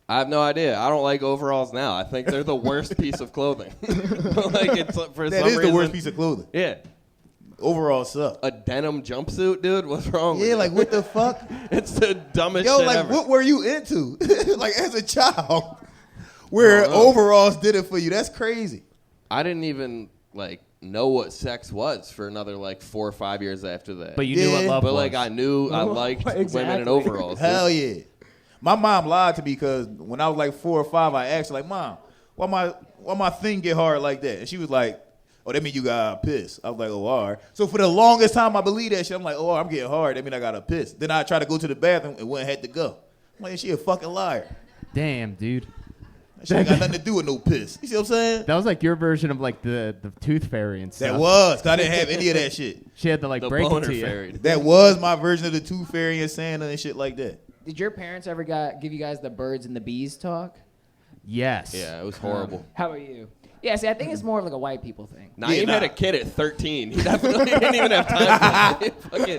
I have no idea. I don't like overalls now. I think they're the worst piece of clothing. Like it's for That some is reason. the worst piece of clothing. Yeah, Overalls suck. a denim jumpsuit, dude. What's wrong? Yeah, with like it? what the fuck? It's the dumbest Yo, shit like ever. what were you into? Like as a child, where don't know. overalls did it for you? That's crazy. I didn't even like know what sex was for another like 4 or 5 years after that. But you knew what Yeah. love But was. like I knew I liked women in Exactly. overalls. dude. Hell yeah. My mom lied to me because when I was like 4 or 5, I asked her like, "Mom, why my thing get hard like that?" And she was like, "Oh, that mean you got pissed." I was like, "Oh, all right." So for the longest time, I believed that shit. I'm like, "Oh, I'm getting hard. That mean I got a piss." Then I tried to go to the bathroom and went and had to go. I'm like, she a fucking liar. Damn, dude. That shit ain't got nothing to do with no piss. You see what I'm saying? That was like your version of like the tooth fairy and stuff. That was, 'cause I didn't have any of that shit. She had to like The break it boner to you. fairy. That was my version of the Tooth Fairy and Santa and shit like that. Did your parents ever give you guys the birds and the bees talk? Yes. Yeah, it was horrible. How about you? Yeah, see, I think it's more of like a white people thing. Naeem nah. had a kid at 13. He definitely didn't even have time. Fucking,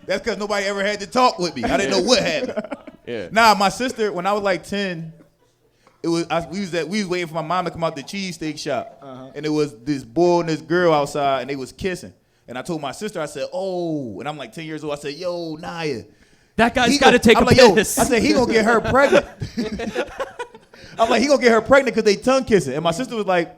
That's because nobody ever had to talk with me. I didn't know what happened. yeah. Nah, my sister, when I was like 10, we was waiting for my mom to come out the cheesesteak shop. And it was this boy and this girl outside, and they was kissing. And I told my sister, I said, "Oh," and I'm like 10 years old. I said, "Yo, Naya, That guy's he got to gon- take I'm a like, yo, piss. I said, he gonna get her pregnant. I'm like, he gonna get her pregnant because they tongue kissing. And my sister was like,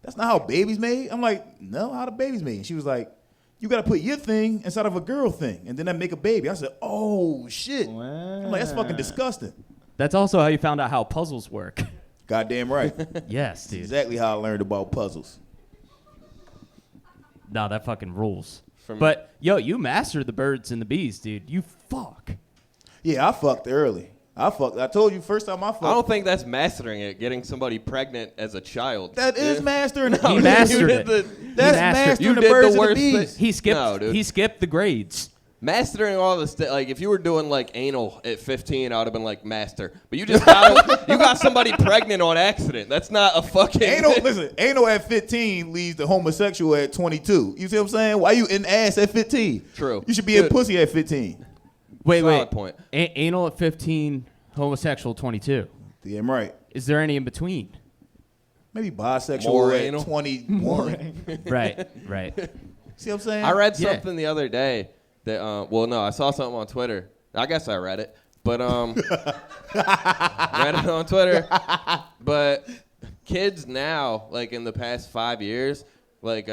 "That's not how babies made." I'm like, "No, how the babies made?" And she was like, "You gotta put your thing inside of a girl thing, and then that make a baby." I said, "Oh shit." I'm like, "That's fucking disgusting." That's also how you found out how puzzles work. Goddamn right. Yes, dude. Exactly how I learned about puzzles. No, that fucking rules. From- But yo, you mastered the birds and the bees, dude. You fuck. Yeah, I fucked early. I told you first time I fucked. I don't think that's mastering it, getting somebody pregnant as a child. That is mastering. He dude, mastered you it. did That's mastered- mastering you the did the birds and the worst bees. thing. He skipped. No, dude. He skipped the grades. Mastering all this, like if you were doing like anal at 15, I would have been like master. But you just got somebody pregnant on accident. That's not a fucking Anal at 15 leads to homosexual at 22. You see what I'm saying? Why you in ass at 15? True. You should be in pussy at 15. Wait. Point. Anal at 15, homosexual 22. Damn right. Is there any in between? Maybe bisexual More at anal? 21. Right. See what I'm saying? I read something the other day that, I saw something on Twitter. I guess I read it, but read it on Twitter. But kids now, like in the past 5 years, like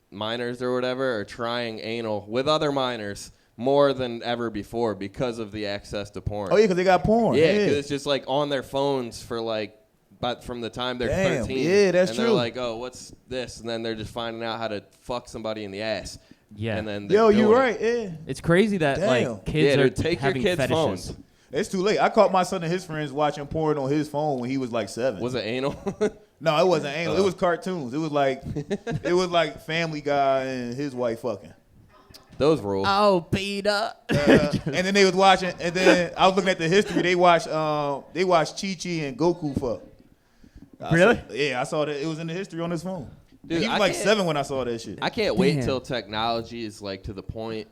minors or whatever, are trying anal with other minors more than ever before because of the access to porn. Oh yeah, because they got porn. Yeah, because it's just like on their phones for like, but from the time they're 13. Yeah, that's and true. They're like, oh, what's this? And then they're just finding out how to fuck somebody in the ass. Yeah. And then you're right. Yeah. It's crazy that like kids are take having your kids' fetishes. phones. It's too late. I caught my son and his friends watching porn on his phone when he was like 7. Was it anal? No, it wasn't anal. It was cartoons. It was like Family Guy and his wife fucking. Those rule. Oh, Peter. And then they was watching, and then I was looking at the history. They watched Chi-Chi and Goku fuck. Really? I saw that. It was in the history on his phone. Dude, he was like 7 when I saw that shit. I can't wait Damn. till technology is like to the point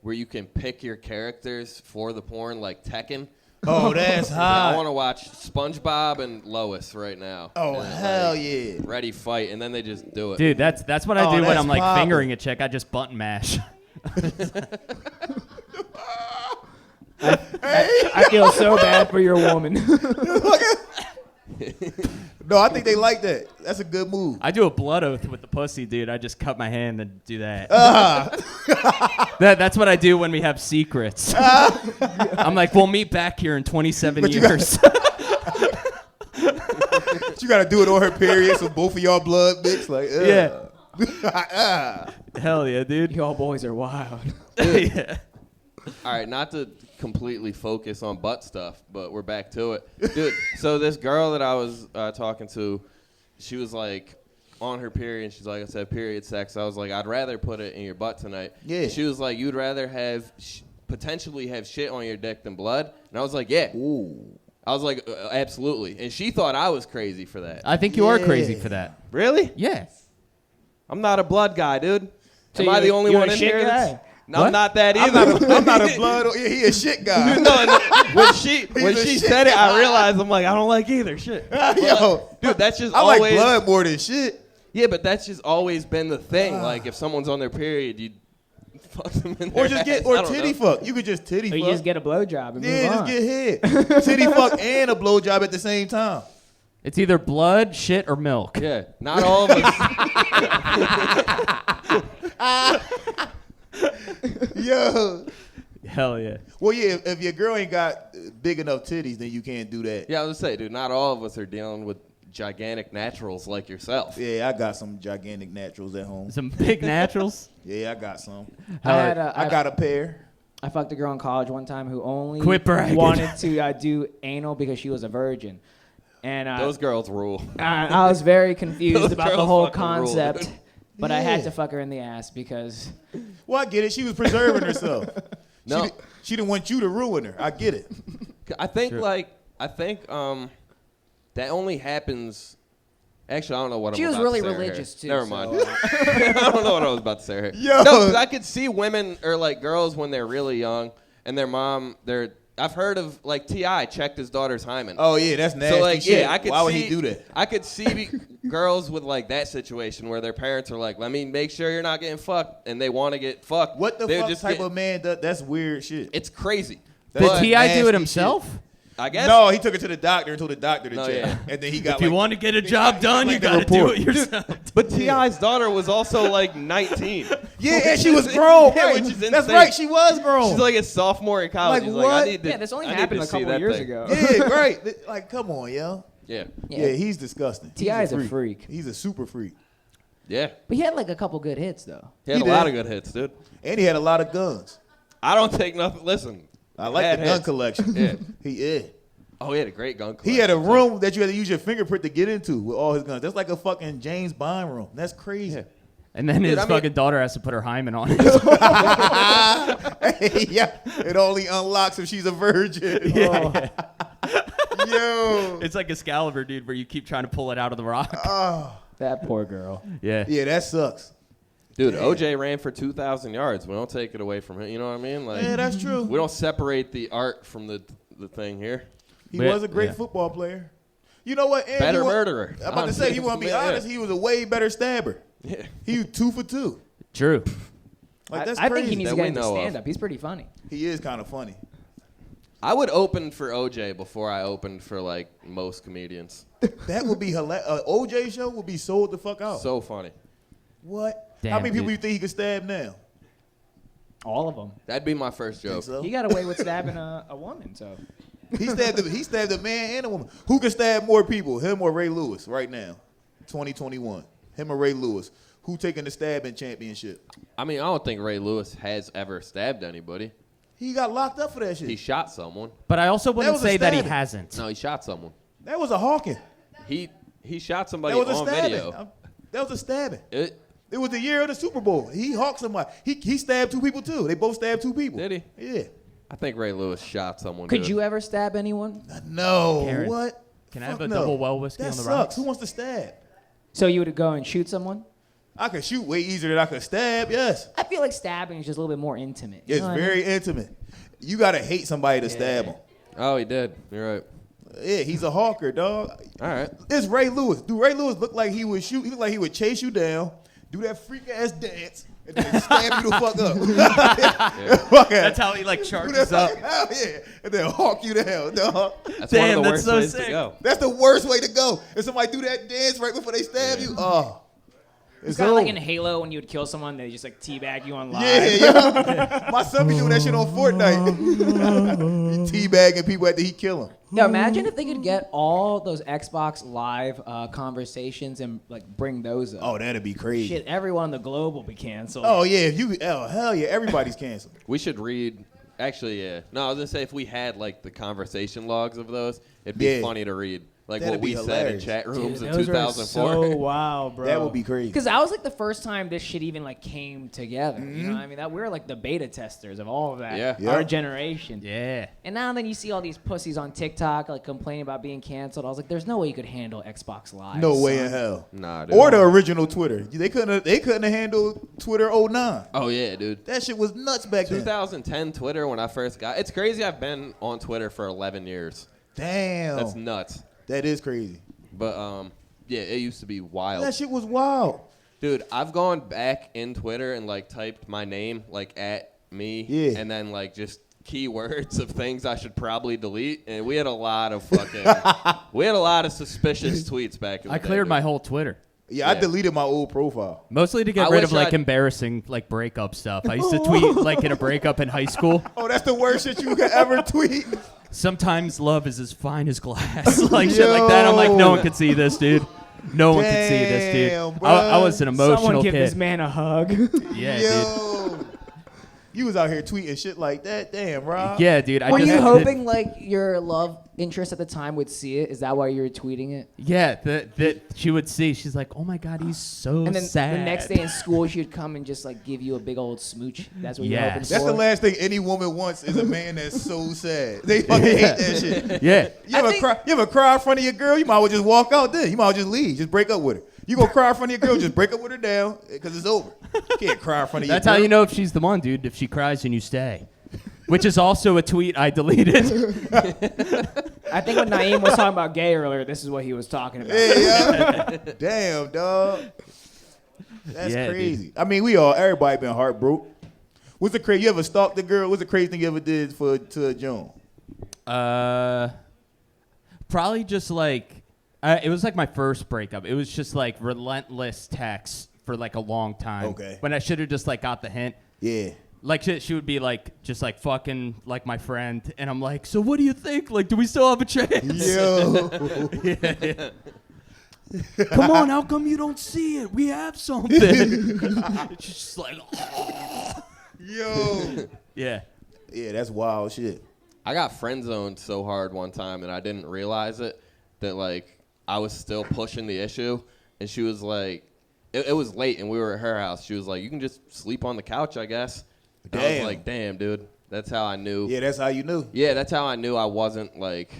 where you can pick your characters for the porn, like Tekken. Oh, that's I hot. want to watch SpongeBob and Lois right now. Oh, And, hell like, yeah. Ready, fight, and then they just do it. Dude, that's what I Oh, do when that's I'm like poppin'. fingering a chick. I just button mash. I feel so bad for your woman. No, I think they like that. That's a good move. I do a blood oath with the pussy, dude. I just cut my hand and do that. That's what I do when we have secrets. I'm like, we'll meet back here in 27 years. You got to do it on her period so both of y'all blood mix. Like, Yeah. Hell yeah, dude. Y'all boys are wild. Yeah. All right, not to completely focus on butt stuff, but we're back to it. Dude, so this girl that I was talking to, she was like on her period, and she's like, I said, period sex. I was like, I'd rather put it in your butt tonight. Yeah. And she was like, you'd rather have potentially have shit on your dick than blood? And I was like, yeah. Ooh. I was like, absolutely. And she thought I was crazy for that. I think you are Yeah. crazy for that. Really? Yeah. I'm not a blood guy, dude. So Am I the only you're one a in shit here? guy? No, What? I'm not that I'm either. not a blood. Yeah, he a shit guy. No, when she a shit said it, I guy. realized I'm like, I don't like either shit. Yo, Dude, that's just I always like blood more than shit. Yeah, but that's just always been the thing. Like if someone's on their period, you fuck them in their Or just get ass. I don't titty know. fuck. You could just titty Or fuck. you just get a blowjob and Yeah, move just on. get head. Titty fuck and a blowjob at the same time. It's either blood, shit, or milk. Yeah, not all of us. Yo. Hell yeah. Well, yeah, if your girl ain't got big enough titties, then you can't do that. Yeah, I was gonna say, dude, not all of us are dealing with gigantic naturals like yourself. Yeah, I got some gigantic naturals at home. Some big naturals. Yeah, I got some. I I got a pair. I fucked a girl in college one time who only Quit bragging. wanted to do anal because she was a virgin. And Those girls rule. I was very confused Those about the girls whole fucking rule, concept, dude. but I had Yeah. to fuck her in the ass because Well, I get it. She was preserving herself. No. She didn't want you to ruin her. I get it. I think that only happens. Actually, I don't know what She I'm was about really to say right religious, here. too, Never so, mind. I don't know what I was about to say. Right here. Yo. No, 'cause I could see women or like girls when they're really young and their mom. I've heard of like T.I. checked his daughter's hymen. Oh, yeah, that's nasty So like, shit. yeah, I could Why see. would he do that? I could see girls with like that situation where their parents are like, "Let me make sure you're not getting fucked," and they want to get fucked. What the They're fuck just type get- of man does? That's weird shit. It's crazy. That's Did T.I. do nasty it himself? shit. I guess. No, he took her to the doctor and told the doctor to No, check. yeah. And then he got If you want to get a job done, you like the got to do report. it yourself. But T.I.'s daughter was also like 19. Yeah, and she was grown. Yeah, Right. which is That's insane. right. She was grown. She's like a sophomore in college. Like, He's what? I need to, yeah, this only I need happened to a see couple that years thing. ago. yeah, right. Like, come on, yo. Yeah. Yeah, he's disgusting. T.I. is He's a freak. He's a super freak. Yeah. But he had like a couple good hits though. He had He a lot did. of good hits, dude. And he had a lot of guns. I don't take nothing. Listen. I like Bad the gun hits. collection. Yeah. He is. Oh, he had a great gun collection. He had a too. room that you had to use your fingerprint to get into with all his guns. That's like a fucking James Bond room. That's crazy. Yeah. And then his I mean- fucking daughter has to put her hymen on it. Yeah, it only unlocks if she's a virgin. Yeah. Yo. It's like Excalibur, dude, where you keep trying to pull it out of the rock. That poor girl. Yeah. Yeah, that sucks. Dude, OJ ran for 2,000 yards. We don't take it away from him. You know what I mean? Like, Yeah, that's true. we don't separate the art from the thing here. He But- was a great yeah. football player. You know what? And Better he was, murderer. I'm about to say, you want to be Yeah. honest, he was a way better stabber. Yeah. He was 2 for 2. True. Like, that's I crazy. think he needs to That get we into know of. stand-up. He's pretty funny. He is kind of funny. I would open for OJ before I opened for, like, most comedians. That would be hilarious. OJ show would be sold the fuck out. So funny. What? Damn, How many people dude. you think he could stab now? All of them. That'd be my first Think joke. so? He got away with stabbing a woman, so. He stabbed a man and a woman. Who can stab more people, him or Ray Lewis right now? 2021. Him or Ray Lewis. Who taking the stabbing championship? I mean, I don't think Ray Lewis has ever stabbed anybody. He got locked up for that shit. He shot someone. But I also wouldn't was a say that he stabbing. hasn't. No, he shot someone. That was a hawking. He shot somebody That was a on stabbing. video. That was a stabbing. It It was the year of the Super Bowl. He hawked somebody. He stabbed 2 people too. They both stabbed 2 people. Did he? Yeah. I think Ray Lewis shot someone. Could dude. you ever stab anyone? No. Karen, What? can I have Fuck a no. double well whiskey that on the sucks. rocks? Who wants to stab? So you would go and shoot someone? I could shoot way easier than I could stab. Yes. I feel like stabbing is just a little bit more intimate. You It's know what I very mean? intimate. You gotta hate somebody to stab him. Oh, he did. You're right. Yeah, he's a hawker, dog. All right. It's Ray Lewis. Do Ray Lewis look like he would shoot? He look like he would chase you down, do that freak ass dance, and then stab you the fuck up. Fuck That's it. how he like Do charges that up. fuck- Hell yeah, and then hawk you down, dog. That's Damn, one of the that's worst so ways sick. to go. That's the worst way to go. If somebody do that dance right before they stab you, It's it's kind of like over. in Halo when you would kill someone, they just like teabag you on live. Yeah, yeah. My son be doing that shit on Fortnite. He teabagging people after he kill them. Now imagine if they could get all those Xbox Live conversations and like bring those up. Oh, that'd be crazy. Shit, everyone on the globe will be canceled. Oh yeah, hell yeah, everybody's canceled. We should read. Actually, yeah. No, I was gonna say if we had like the conversation logs of those, it'd be Yeah. funny to read. Like That'd what be we said in hilarious. chat rooms in those were 2004. so wow, bro. That would be crazy. Because that was like the first time this shit even like came together. You Mm-hmm. know what I mean? That we're like the beta testers of all of that. Yeah. Yeah. Our generation. Yeah. And now and then you see all these pussies on TikTok like complaining about being canceled. I was like, there's no way you could handle Xbox Live. No way son. in hell. Nah, dude. Or the original Twitter. They couldn't have handled Twitter 09. Oh yeah, dude. That shit was nuts back then. 2010 Twitter when I first got. It's crazy. I've been on Twitter for 11 years. Damn. That's nuts. That is crazy. But yeah, it used to be wild. That shit was wild. Dude, I've gone back in Twitter and like typed my name like at me, Yeah. and then like just keywords of things I should probably delete. And we had a lot of suspicious tweets back in the I day, cleared dude. my whole Twitter. Yeah, I Yeah. deleted my old profile. Mostly to get I rid wish of like I'd- embarrassing like breakup stuff. I used to tweet like in a breakup in high school. Oh, that's the worst shit you could ever tweet. Sometimes love is as fine as glass. Like shit like that. I'm like, no one could see this, dude. No one could see this, dude. Damn, I was an emotional Someone give kid. this man a hug. Yeah, dude. Yo. You was out here tweeting shit like that. Damn, Rob. Yeah, dude. Were I just you hoping like your love interest at the time would see it? Is that why you were tweeting it? Yeah, that she would see. She's like, oh my god, he's so And then sad. the next day in school, she would come and just like give you a big old smooch. That's what you're hoping Yes. for. That's the last thing any woman wants is a man that's so sad. They fucking hate that shit. Yeah. You ever cry in front of your girl? You might as well just walk out there. You might as well just leave. Just break up with her. You gonna cry in front of your girl? Just break up with her down because it's over. You can't cry in front of your That's girl. how you know if she's the one, dude. If she cries and you stay. Which is also a tweet I deleted. I think when Naeem was talking about gay earlier, this is what he was talking about. Yeah. Damn, dog. That's Yeah, crazy. I mean, everybody been heartbroken. What's the crazy? You ever stalked the girl? What's the crazy thing you ever did to Joan? Probably just like it was like my first breakup. It was just like relentless texts for like a long time. Okay. When I should have just like got the hint. Yeah. Like she would be like just like fucking like my friend, and I'm like, so what do you think? Like, do we still have a chance? Yo. Come on, how come you don't see it? We have something. It's just like, Yo. yeah. Yeah, that's wild shit. I got friend zoned so hard one time and I didn't realize it that like I was still pushing the issue, and she was like, it was late and we were at her house. She was like, "You can just sleep on the couch, I guess." And I was Damn. like, "Damn, dude." That's how I knew. Yeah, that's how you knew. Yeah, that's how I knew I wasn't like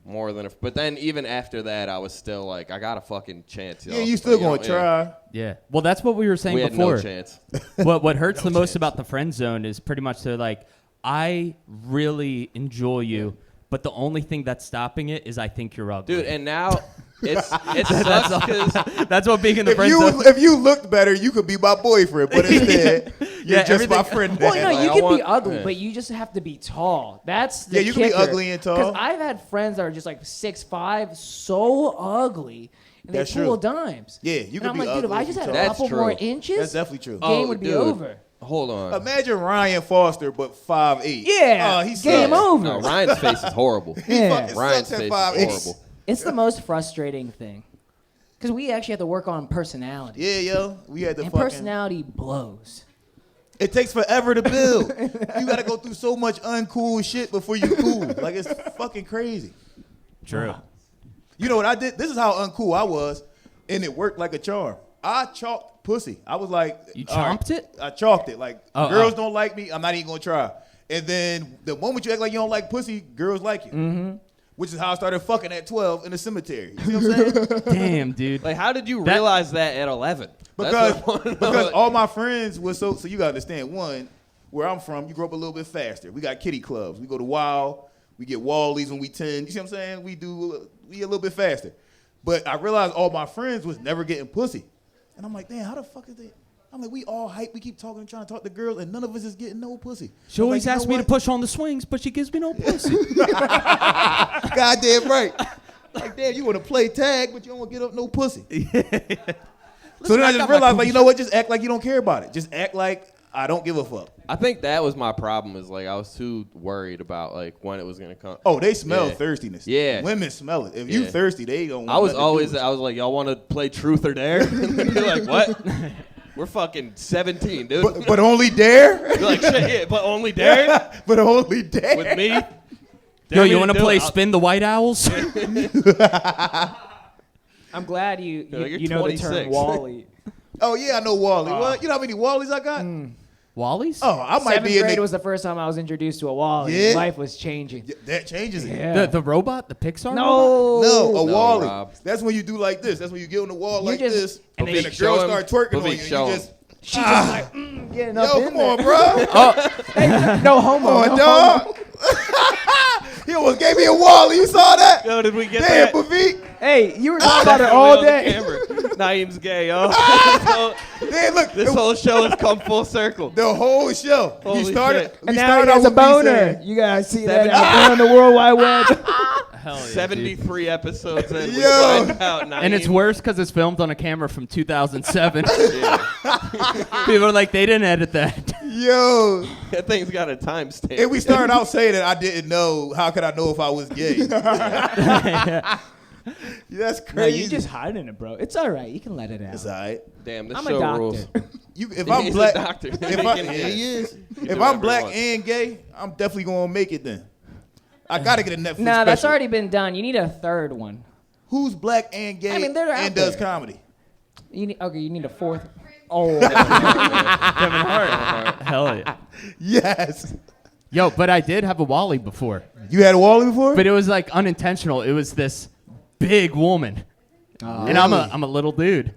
more than a. But then even after that, I was still like, I got a fucking chance. Yeah, you still gonna try. Yeah. Well, that's what we were saying We had before. no chance. What hurts the most about the friend zone is pretty much they're like, I really enjoy you, but the only thing that's stopping it is I think you're ugly. Dude, and now it sucks because That's what being in the friend zone. If you looked better, you could be my boyfriend. But instead, you're Yeah, just my everything- friend. Well, now. no, Like, you I can want- be ugly, yeah. but you just have to be tall. That's the Yeah, you can be kicker. ugly and tall. Because I've had friends that are just like 6'5", so ugly, and That's they pull true. dimes. Yeah, you and can I'm be like, dude, if ugly I if just you had a tall. That's couple more true. inches, That's definitely true. game would be dude. over. Hold on. Imagine Ryan Foster, but 5'8". Yeah, he game sucks. over. No, Ryan's face is horrible. He Yeah. fucking Ryan's sucks face at is 5'8". horrible. It's the most frustrating thing. Because we actually have to work on personality. Yeah, yo, we had to And fucking. personality blows. It takes forever to build. You got to go through so much uncool shit before you cool. Like it's fucking crazy. True. You know what I did? This is how uncool I was, and it worked like a charm. I chalked pussy. I was like, You all right, chomped it? I chalked it. Like Oh, girls oh. don't like me, I'm not even gonna try. And then the moment you act like you don't like pussy, girls like you. Mm-hmm. Which is how I started fucking at 12 in the cemetery. You see what I'm saying? Damn, dude. Like, how did you That- realize that at 11? Because That's what I wanna know. because all my friends were so you gotta understand, one, where I'm from, you grow up a little bit faster. We got kiddie clubs. We go to Wild, we get Wallies when we 10. You see what I'm saying? We a little bit faster. But I realized all my friends was never getting pussy. And I'm like, damn, how the fuck is that? I'm like, we all hype, we keep talking and trying to talk to girls, and none of us is getting no pussy. She I'm always like, you asks know me to what? push on the swings, but she gives me no pussy. Goddamn right. Like, damn, you want to play tag, but you don't want to get up no pussy. So then I just realized, like, you know what? Just act like you don't care about it. Just act like I don't give a fuck. I think that was my problem. Is like I was too worried about like when it was gonna come. Oh, they smell Yeah. thirstiness. Yeah. Women smell it. If you Yeah. thirsty, they don't want I was nothing to do always with I was like, y'all want to play truth or dare? And you're like, what? We're fucking 17, dude. it. But only dare? You're like, shit, yeah, but only dare But only dare? with me. Yo, Dare me you want to do it. play I'll- Spin the White Owls? I'm glad you You're you know the term 26. Wally. Oh, yeah, I know Wally. What? You know how many Wallies I got? Wallies? Oh, I might Seventh be in grade the... was the first time I was introduced to a Wally. Yeah? Life was changing. Yeah, that changes it. Yeah. The robot? The Pixar robot? No. No, a No, Wally. Rob. That's when you do like this. That's when you get on the wall You like just- this, and and then then you the girl show him- start twerking on Bhavik, you. And show you him. just... She just like getting up Yo, in come there. on, bro. No homo. Come on, no homo. dog. He almost gave me a Wally. You saw that? Yo, did we get Damn, that? Bavik. Hey, you were talking about it all day. Naeem's gay, yo. Damn, look. This whole show has come full circle. The whole show. Holy we started. shit. We And now started he has out a with me boner. saying, You guys see that out there on the World Wide Web. Hell yeah, dude. 73 episodes in. We Yo. find out Naeem. And it's worse because it's filmed on a camera from 2007. People are like, they didn't edit that. Yo. That thing's got a timestamp. And we started out saying that I didn't know. How could I know if I was gay? That's No, crazy. you just hiding it, bro. It's all right. You can let it out. It's all right. Damn, this I'm a show doctor. rules. If I'm He's black, a doctor. if He I, can- he is. do If I'm whatever black he wants. and gay, I'm definitely gonna make it then. I gotta get a Netflix. Nah, that's special. already been done. You need a third one. Who's black and gay I mean, they're out and does there. comedy? You need a fourth. Oh, Kevin Hart. Hell yeah. Yes. Yo, but I did have a Wally before. You had a Wally before? But it was like unintentional. It was this big woman. And I'm a little dude.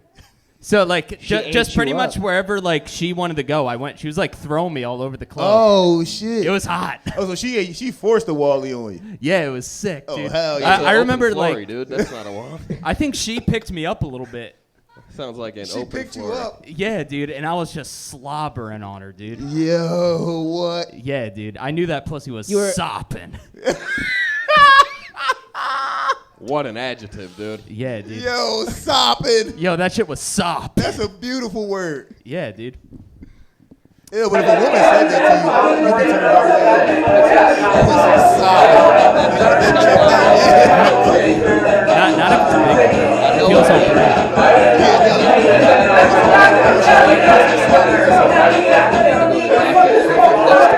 So like ate just pretty you much up. wherever like she wanted to go, I went. She was like throwing me all over the club. Oh shit. It was hot. Oh, so she forced a Wally on you. Yeah, it was sick, Oh, dude. hell yeah. That's an I open remember flurry, like dude. That's not a wall. I think she picked me up a little bit. Sounds like an She open picked you flurry. up. Yeah, dude, and I was just slobbering on her, dude. Yo, what? Yeah, dude. I knew that pussy was You were- sopping. What an adjective, dude. Yeah, dude. Yo, sopping. Yo, that shit was sop. That's a beautiful word. Yeah, dude. Yeah, but if a woman said that to you, you can turn it all around. Not if it's a big one. It feels so great.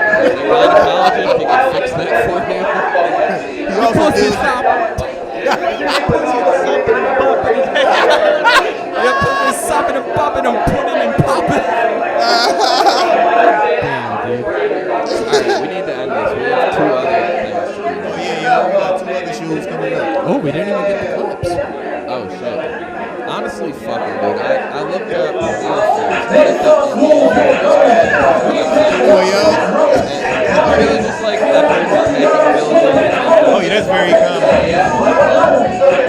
Gynecologist, he can fix that for you. He also did. Your pussy's sopping and popping Honestly, fucking dude. I looked up Boy, yo. really just like leopards attacking villages. Oh yeah, that's very common. I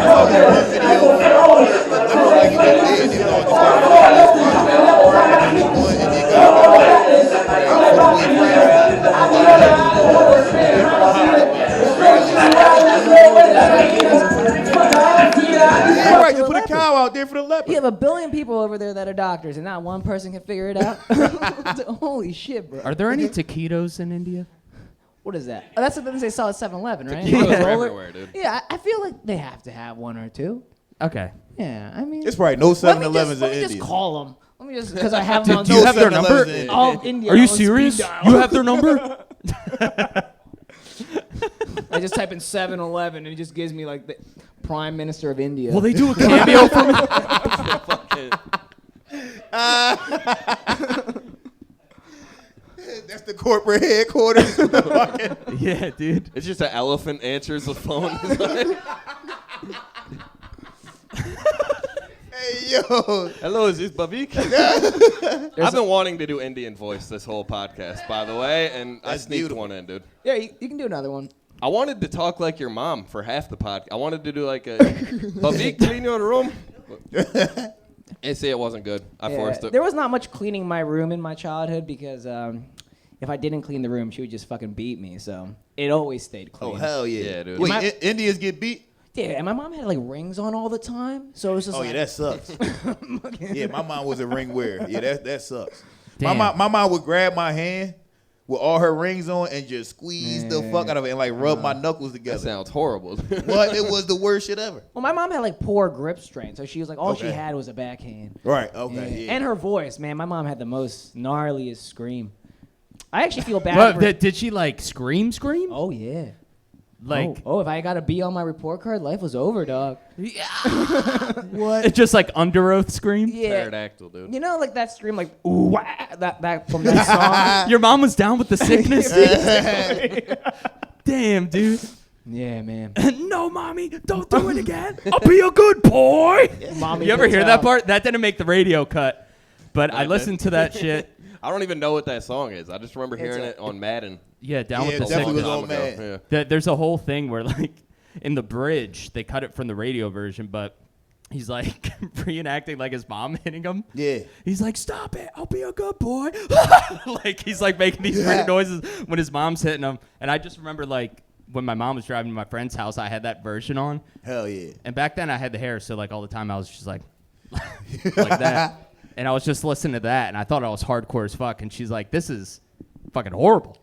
saw this one video where it looked like he was dead. They was all just standing there, just watching. And then this one Indian guy got like, you're right, just put a cow out there for the leopard. You have 1 billion people over there that are doctors, and not one person can figure it out. Holy shit, bro. Are there any taquitos in India? What is that? Oh, that's the things they saw at 7-Eleven, right? Taquitos are Roller- everywhere, dude. Yeah, I feel like they have to have one or two. Okay. Yeah, I mean. It's probably no 7-Elevens in Let me just India. call them. Let me just, because I have them on Do you have their number? 7-Elevens in all India. India. Are you on speed serious? dial. You have their number? I just type in 7-Eleven and it just gives me like the Prime Minister of India. Will they do a cameo for me? That's the corporate headquarters. Yeah, dude. It's just an elephant answers the phone. Hey, yo. Hello, is this Bhavik? I've been wanting to do Indian voice this whole podcast, by the way, and I That's sneaked beautiful. one in, dude. Yeah, you can do another one. I wanted to talk like your mom for half the podcast. I wanted to do like a Bhavik, clean your room. And see, it wasn't good. I Yeah, forced it. there was not much cleaning my room in my childhood because if I didn't clean the room, she would just fucking beat me. So it always stayed clean. Oh, hell yeah. Yeah, dude. Wait, My- Indians get beat? Yeah, and my mom had like rings on all the time, so it was just Oh, like, yeah, that sucks. Yeah, my mom was a ring wearer. Yeah, that sucks. Damn. My mom would grab my hand with all her rings on and just squeeze the fuck out of it and like rub my knuckles That together. sounds horrible. But it was the worst shit ever. Well, my mom had like poor grip strength, so she was like, all she Okay. had was a backhand. Right, okay, yeah. And her voice, man, my mom had the most gnarliest scream. I actually feel bad. What, for did she like scream? Oh yeah. Like oh, if I got a B on my report card, life was over, dog. What? it's just like under oath scream? Yeah. Pterodactyl, dude. You know, like that scream, like ooh, wah, that from that song. Your mom was down with the sickness? Damn, dude. Yeah, man. No, mommy, don't do it again. I'll be a good boy. Mommy You ever hear Patel. that part? That didn't make the radio cut, but I it listened to that shit. I don't even know what that song is. I just remember hearing a- it on Madden. Yeah, down Yeah, with the it definitely sickness. was on Madden. Yeah. There's a whole thing where like in the bridge they cut it from the radio version, but he's like reenacting like his mom hitting him. Yeah. He's like, "Stop it! I'll be a good boy." Like he's like making these weird noises when his mom's hitting him. And I just remember like when my mom was driving to my friend's house, I had that version on. Hell yeah. And back then I had the hair, so like all the time I was just like like that. And I was just listening to that, and I thought I was hardcore as fuck. And she's like, "This is fucking horrible."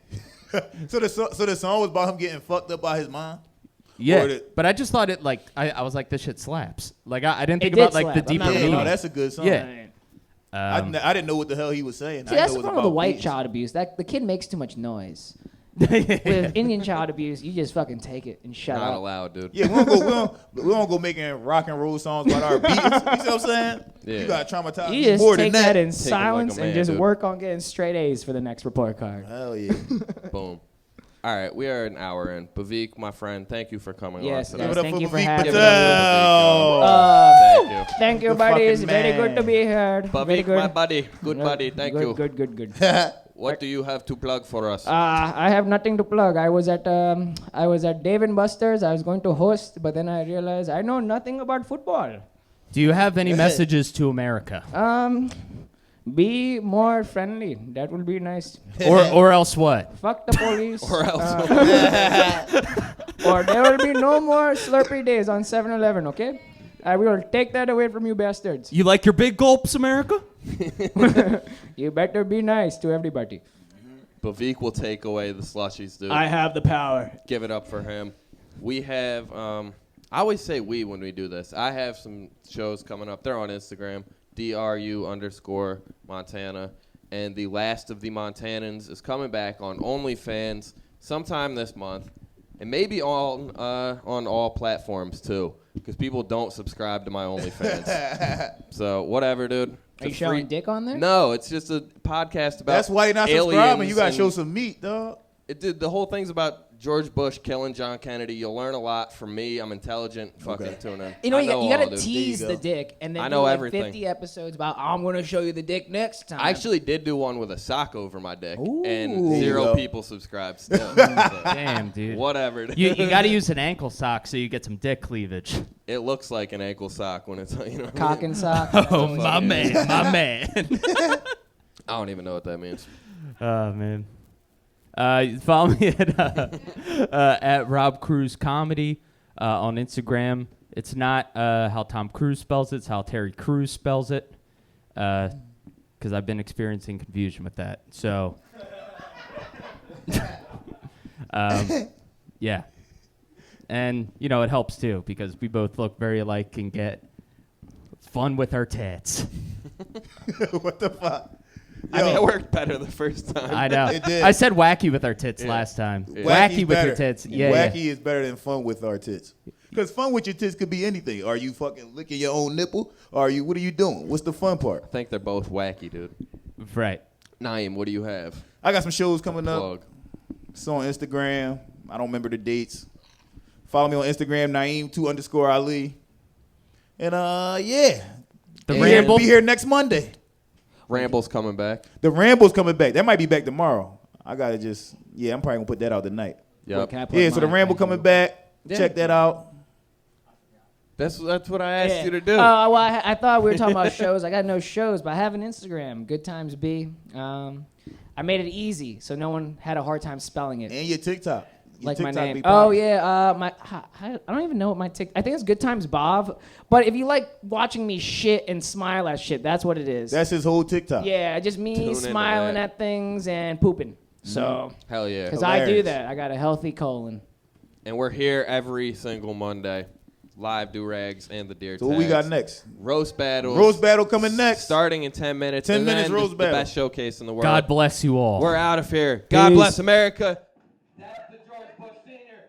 So the song was about him getting fucked up by his mom? Yeah, Or the- but I just thought it like I was like, this shit slaps. Like I didn't think It did about like the slap. I'm deeper not Yeah, meaning. no, that's a good song. Yeah. I didn't know what the hell he was saying. See, I that's know the it was problem with the about white beats. child abuse. That the kid makes too much noise. With Indian child abuse, you just fucking take it and shut Not up. allowed, dude. Yeah, we don't go making rock and roll songs about our beats. You see what I'm saying? Yeah. You got to traumatize You just more take than that that. in like a silence man, and just dude. work on getting straight A's for the next report card. Hell yeah. Boom. All right, we are an hour in. Bhavik, my friend, thank you for coming Yes, on yes, today. Give it up thank for you for Bhavik having Give me. it up Patel. for Bhavik, Thank you. Thank you, The buddies. fucking Very good man. to be here. Very Bhavik, good. my buddy. Good buddy. Thank good, you. Good, good, good. What do you have to plug for us? I have nothing to plug. I was at Dave and Buster's. I was going to host, but then I realized I know nothing about football. Do you have any messages to America, Be more friendly. That would be nice. or else what? Fuck the police. Or else. Or there will be no more Slurpee days on 7-Eleven, okay? I will take that away from you bastards. You like your big gulps, America? You better be nice to everybody. Bhavik will take away the slushies, dude. I have the power. Give it up for him. We have, I always say we when we do this. I have some shows coming up. They're on Instagram, DRU_Montana. And the last of the Montanans is coming back on OnlyFans sometime this month. And maybe on all platforms, too. Because people don't subscribe to my OnlyFans. So, whatever, dude. Are you showing dick on there? No, it's just a podcast about That's why you're not aliens subscribing. You got to and- show some meat, dog. the whole thing's about George Bush killing John Kennedy. You'll learn a lot from me. I'm intelligent. Fucking tune in. You know, I you all, gotta dude. tease There you the go. dick, and then I do know like everything. 50 episodes about I'm gonna show you the dick next time. I actually did do one with a sock over my dick, Ooh. and There you 0 go. people subscribed still. So, Damn, dude. whatever. You got to use an ankle sock so you get some dick cleavage. It looks like an ankle sock when it's, you know. cock and sock. Oh, my funny. man, my man. I don't even know what that means. Oh, man. Follow me at Rob Cruz Comedy on Instagram. It's not how Tom Cruise spells it. It's how Terry Crews spells it. Because I've been experiencing confusion with that. So, yeah. And, you know, it helps, too, because we both look very alike and get fun with our tits. What the fuck? I mean, it worked better the first time. I know. It did. I said wacky with our tits Yeah. last time. Yeah. Wacky with better. your tits. Yeah. Wacky yeah. is better than fun with our tits. Because fun with your tits could be anything. Are you fucking licking your own nipple? Or are you? What are you doing? What's the fun part? I think they're both wacky, dude. Right. Naeem, what do you have? I got some shows coming up. Plug. It's on Instagram. I don't remember the dates. Follow me on Instagram, Naeem2_Ali. And yeah. The Be Ramble? Be here next Monday. Ramble's coming back. The Ramble's coming back. That might be back tomorrow. I gotta just I'm probably gonna put that out tonight. Yep. Can I put Yeah, so the mine? Ramble Thank coming you. back. Yeah. Check that out. That's what I asked Yeah. you to do. Well, I thought we were talking about shows. I got no shows, but I have an Instagram, Good Times B. I made it easy, so no one had a hard time spelling it. And your TikTok. Your Like my TikTok name. be Oh popping. yeah, I don't even know what my I think it's Good Times Bob. But if you like watching me shit and smile at shit, that's what it is. That's his whole TikTok. yeah, just me Tune into smiling that. at things and pooping. So, Hell yeah. because I do Hilarious. that, I got a healthy colon. And we're here every single Monday. Live Durags and the Deertags. So what we got next? Roast battles. Roast battle coming next. Starting in 10 minutes. 10 and minutes then roast the battle. best showcase in the world. God bless you all. We're out of here. God Peace. bless America. That's the George Bush Sr.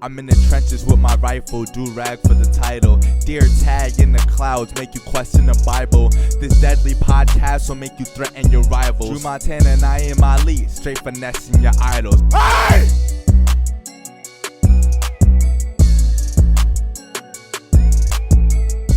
I'm in the trenches with my rifle, Durag for the title. Deertag in the clouds, make you question the Bible. This deadly podcast will make you threaten your rivals. Drew Montana and I am Ali, straight finessing your idols. Hey!